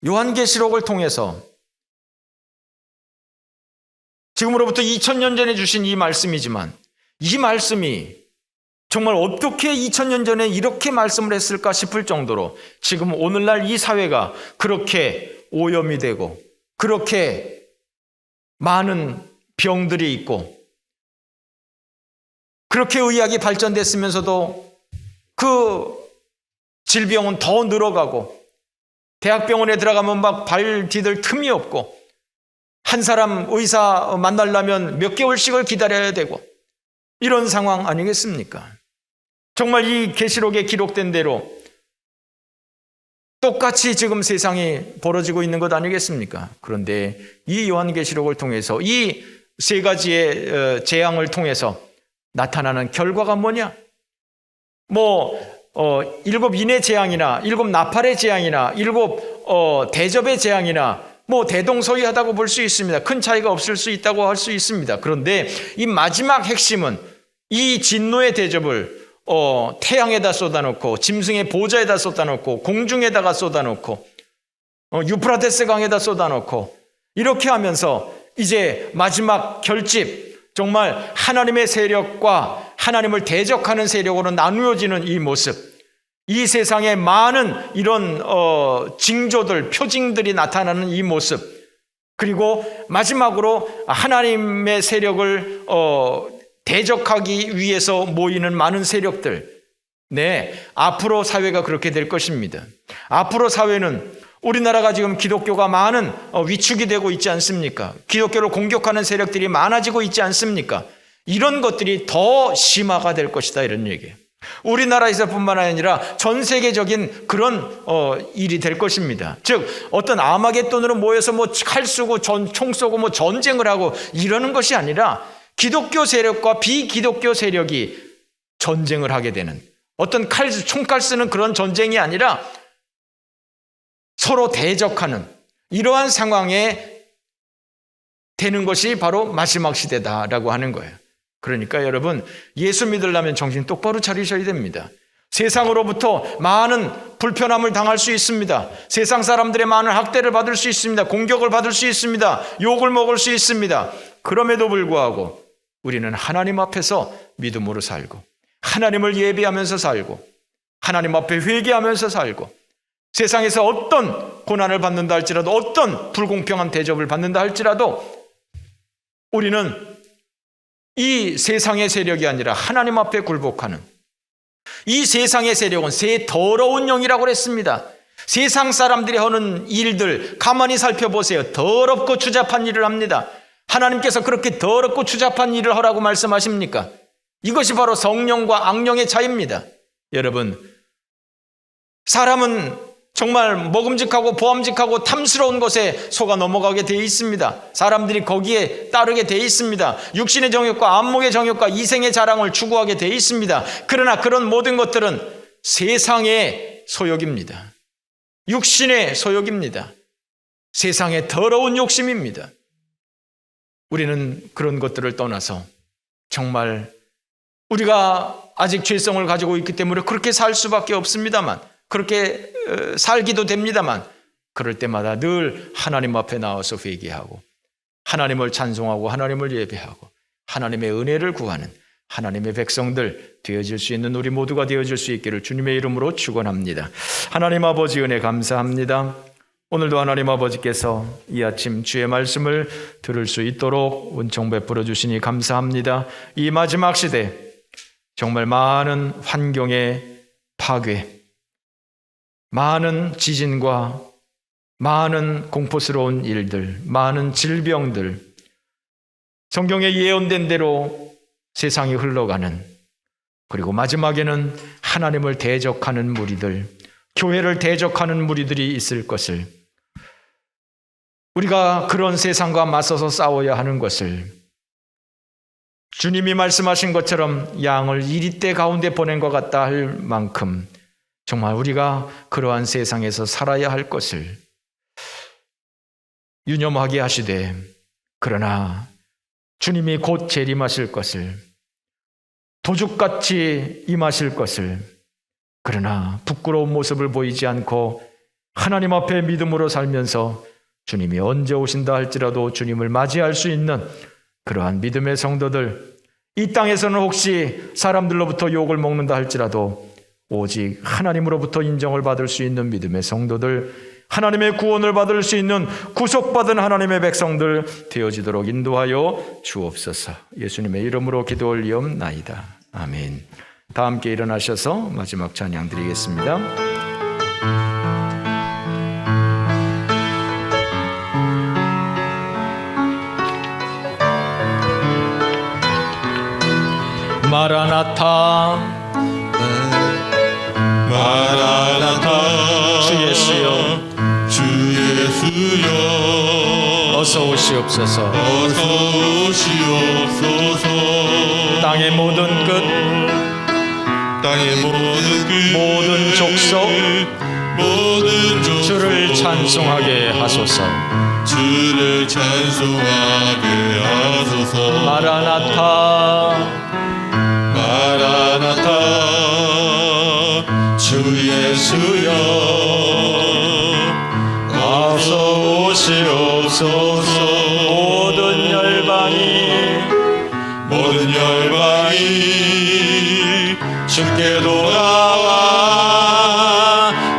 요한계시록을 통해서 지금으로부터 2000년 전에 주신 이 말씀이지만 이 말씀이 정말 어떻게 2000년 전에 이렇게 말씀을 했을까 싶을 정도로 지금 오늘날 이 사회가 그렇게 오염이 되고 그렇게 많은 병들이 있고 그렇게 의학이 발전됐으면서도 그 질병은 더 늘어가고 대학병원에 들어가면 막 발 디딜 틈이 없고 한 사람 의사 만나려면 몇 개월씩을 기다려야 되고 이런 상황 아니겠습니까? 정말 이 계시록에 기록된 대로 똑같이 지금 세상이 벌어지고 있는 것 아니겠습니까? 그런데 이 요한계시록을 통해서 이 세 가지의 재앙을 통해서 나타나는 결과가 뭐냐? 일곱 인의 재앙이나 일곱 나팔의 재앙이나 일곱 대접의 재앙이나 대동소이하다고 볼 수 있습니다. 큰 차이가 없을 수 있다고 할 수 있습니다. 그런데 이 마지막 핵심은 이 진노의 대접을 태양에다 쏟아놓고 짐승의 보좌에다 쏟아놓고 공중에다가 쏟아놓고 유프라테스 강에다 쏟아놓고 이렇게 하면서 이제 마지막 결집, 정말 하나님의 세력과 하나님을 대적하는 세력으로 나누어지는 이 모습, 이 세상에 많은 이런 징조들, 표징들이 나타나는 이 모습, 그리고 마지막으로 하나님의 세력을 대적하기 위해서 모이는 많은 세력들. 앞으로 사회가 그렇게 될 것입니다. 앞으로 사회는 우리나라가 지금 기독교가 많은 위축이 되고 있지 않습니까? 기독교를 공격하는 세력들이 많아지고 있지 않습니까? 이런 것들이 더 심화가 될 것이다, 이런 얘기예요. 우리나라에서뿐만 아니라 전 세계적인 그런 일이 될 것입니다. 즉 어떤 아마겟돈으로 모여서 칼 쏘고 총 쏘고 전쟁을 하고 이러는 것이 아니라 기독교 세력과 비기독교 세력이 전쟁을 하게 되는, 어떤 총칼 쓰는 그런 전쟁이 아니라 서로 대적하는 이러한 상황에 되는 것이 바로 마지막 시대다라고 하는 거예요. 그러니까 여러분, 예수 믿으려면 정신 똑바로 차리셔야 됩니다. 세상으로부터 많은 불편함을 당할 수 있습니다. 세상 사람들의 많은 학대를 받을 수 있습니다. 공격을 받을 수 있습니다. 욕을 먹을 수 있습니다. 그럼에도 불구하고 우리는 하나님 앞에서 믿음으로 살고, 하나님을 예배하면서 살고, 하나님 앞에 회개하면서 살고, 세상에서 어떤 고난을 받는다 할지라도, 어떤 불공평한 대접을 받는다 할지라도 우리는 이 세상의 세력이 아니라 하나님 앞에 굴복하는, 이 세상의 세력은 새 더러운 영이라고 그랬습니다. 세상 사람들이 하는 일들 가만히 살펴보세요. 더럽고 추잡한 일을 합니다. 하나님께서 그렇게 더럽고 추잡한 일을 하라고 말씀하십니까? 이것이 바로 성령과 악령의 차이입니다. 여러분, 사람은 정말 먹음직하고 보암직하고 탐스러운 것에 속아 넘어가게 되어 있습니다. 사람들이 거기에 따르게 되어 있습니다. 육신의 정욕과 안목의 정욕과 이생의 자랑을 추구하게 되어 있습니다. 그러나 그런 모든 것들은 세상의 소욕입니다. 육신의 소욕입니다. 세상의 더러운 욕심입니다. 우리는 그런 것들을 떠나서 정말 우리가 아직 죄성을 가지고 있기 때문에 그렇게 살 수밖에 없습니다만, 그렇게 살기도 됩니다만, 그럴 때마다 늘 하나님 앞에 나와서 회개하고 하나님을 찬송하고 하나님을 예배하고 하나님의 은혜를 구하는 하나님의 백성들 되어질 수 있는 우리 모두가 되어질 수 있기를 주님의 이름으로 축원합니다. 하나님 아버지 은혜 감사합니다. 오늘도 하나님 아버지께서 이 아침 주의 말씀을 들을 수 있도록 은총 베풀어 주시니 감사합니다. 이 마지막 시대 정말 많은 환경의 파괴, 많은 지진과 많은 공포스러운 일들, 많은 질병들, 성경에 예언된 대로 세상이 흘러가는, 그리고 마지막에는 하나님을 대적하는 무리들, 교회를 대적하는 무리들이 있을 것을, 우리가 그런 세상과 맞서서 싸워야 하는 것을 주님이 말씀하신 것처럼 양을 이리떼 가운데 보낸 것 같다 할 만큼 정말 우리가 그러한 세상에서 살아야 할 것을 유념하게 하시되, 그러나 주님이 곧 재림하실 것을, 도둑같이 임하실 것을, 그러나 부끄러운 모습을 보이지 않고 하나님 앞에 믿음으로 살면서 주님이 언제 오신다 할지라도 주님을 맞이할 수 있는 그러한 믿음의 성도들, 이 땅에서는 혹시 사람들로부터 욕을 먹는다 할지라도 오직 하나님으로부터 인정을 받을 수 있는 믿음의 성도들, 하나님의 구원을 받을 수 있는 구속받은 하나님의 백성들 되어지도록 인도하여 주옵소서. 예수님의 이름으로 기도 올리옵나이다. 아멘. 다 함께 일어나셔서 마지막 찬양 드리겠습니다. 마라나타 마라나타 주 예수여 주 예수여 어서 오시옵소서. 어서 오시옵소서. 땅의 모든 끝, 땅의 모든 끝, 모든 족속, 모든 족속 주를 찬송하게 하소서. 주를 찬송하게 하소서. 마라나타 마라나타 주 예수여 어서 오시옵소서. 모든 열방이 주께 돌아와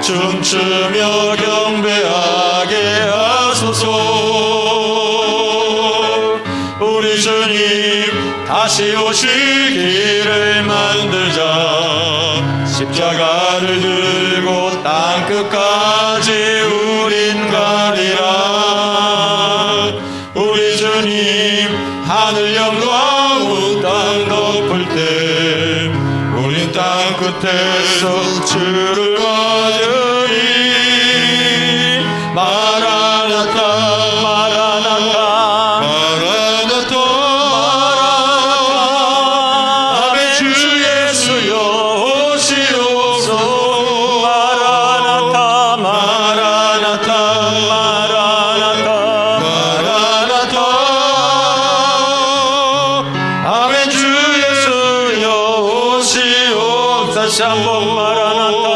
춤추며 경배하게 하소서. 우리 주님 다시 오시기를 만들자. 십자가를 들고 땅끝까지 우린 가리라. 우리 주님 하늘 영광 온 땅 덮을 때 우린 땅 끝에서 주를 맞으리. 마라나타 마라나타 마라나타 아멘. 주 예수여 오시옵소서. 마라나타 마라나타 마라나타 마라나타 아멘. 주 예수여 오시옵소서. 다시 한번 마라나타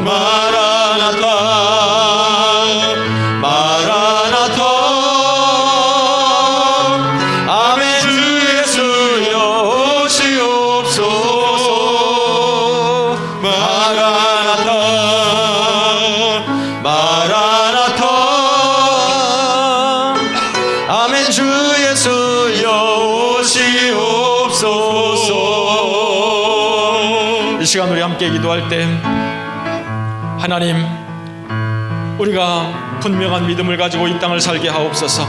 마라나타 마라나타 아멘. 주 예수여 오시옵소서. 마라나타 마라나타 아멘. 주 예수여 오시옵소서. 이 시간 우리 함께 기도할 때 하나님, 우리가 분명한 믿음을 가지고 이 땅을 살게 하옵소서.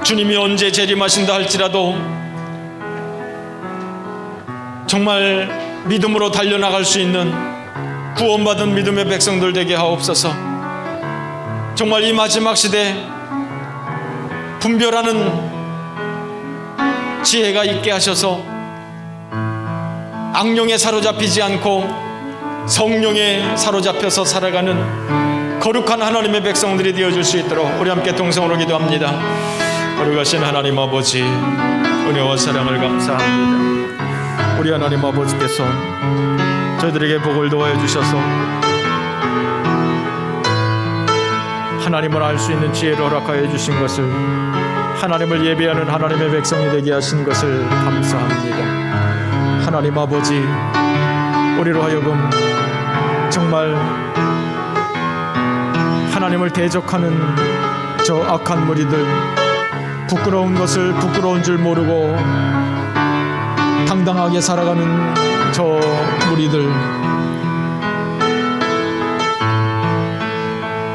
주님이 언제 재림하신다 할지라도 정말 믿음으로 달려나갈 수 있는 구원받은 믿음의 백성들 되게 하옵소서. 정말 이 마지막 시대 분별하는 지혜가 있게 하셔서 악령에 사로잡히지 않고 성령에 사로잡혀서 살아가는 거룩한 하나님의 백성들이 되어줄 수 있도록 우리 함께 동성으로 기도합니다. 거룩하신 하나님 아버지, 은혜와 사랑을 감사합니다. 우리 하나님 아버지께서 저희들에게 복을 도와해 주셔서 하나님을 알 수 있는 지혜를 허락하여 주신 것을, 하나님을 예배하는 하나님의 백성이 되게 하신 것을 감사합니다. 하나님 아버지, 우리로 하여금 정말 하나님을 대적하는 저 악한 무리들, 부끄러운 것을 부끄러운 줄 모르고 당당하게 살아가는 저 무리들,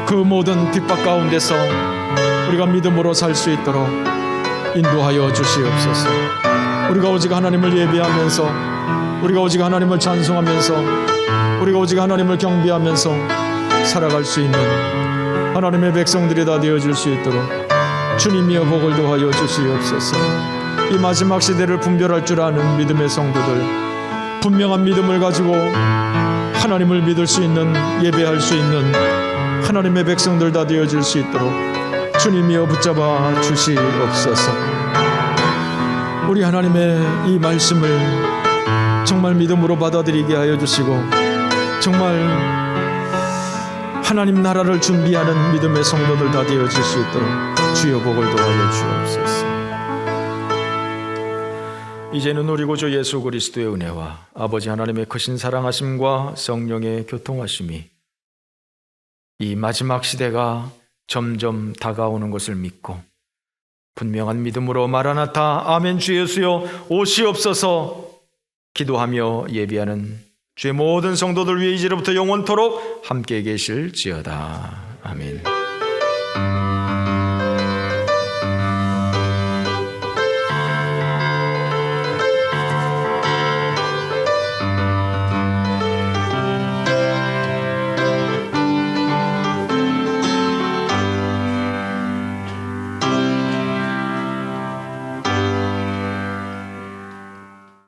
그 모든 핍박 가운데서 우리가 믿음으로 살 수 있도록 인도하여 주시옵소서. 우리가 오직 하나님을 예배하면서, 우리가 오직 하나님을 찬송하면서, 우리가 오직 하나님을 경배하면서 살아갈 수 있는 하나님의 백성들이 다 되어줄 수 있도록 주님이여 복을 도하여 주시옵소서. 이 마지막 시대를 분별할 줄 아는 믿음의 성도들, 분명한 믿음을 가지고 하나님을 믿을 수 있는, 예배할 수 있는 하나님의 백성들 다 되어질 수 있도록 주님이여 붙잡아 주시옵소서. 우리 하나님의 이 말씀을 정말 믿음으로 받아들이게 하여 주시고, 정말 하나님 나라를 준비하는 믿음의 성도들 다 되어질 수 있도록 주여 복을 도하여 주옵소서. 이제는 우리 구주 예수 그리스도의 은혜와 아버지 하나님의 크신 사랑하심과 성령의 교통하심이 이 마지막 시대가 점점 다가오는 것을 믿고 분명한 믿음으로 마라나타 아멘 주 예수여 오시옵소서 기도하며 예비하는 주의 모든 성도들 위해 이제로부터 영원토록 함께 계실지어다. 아멘.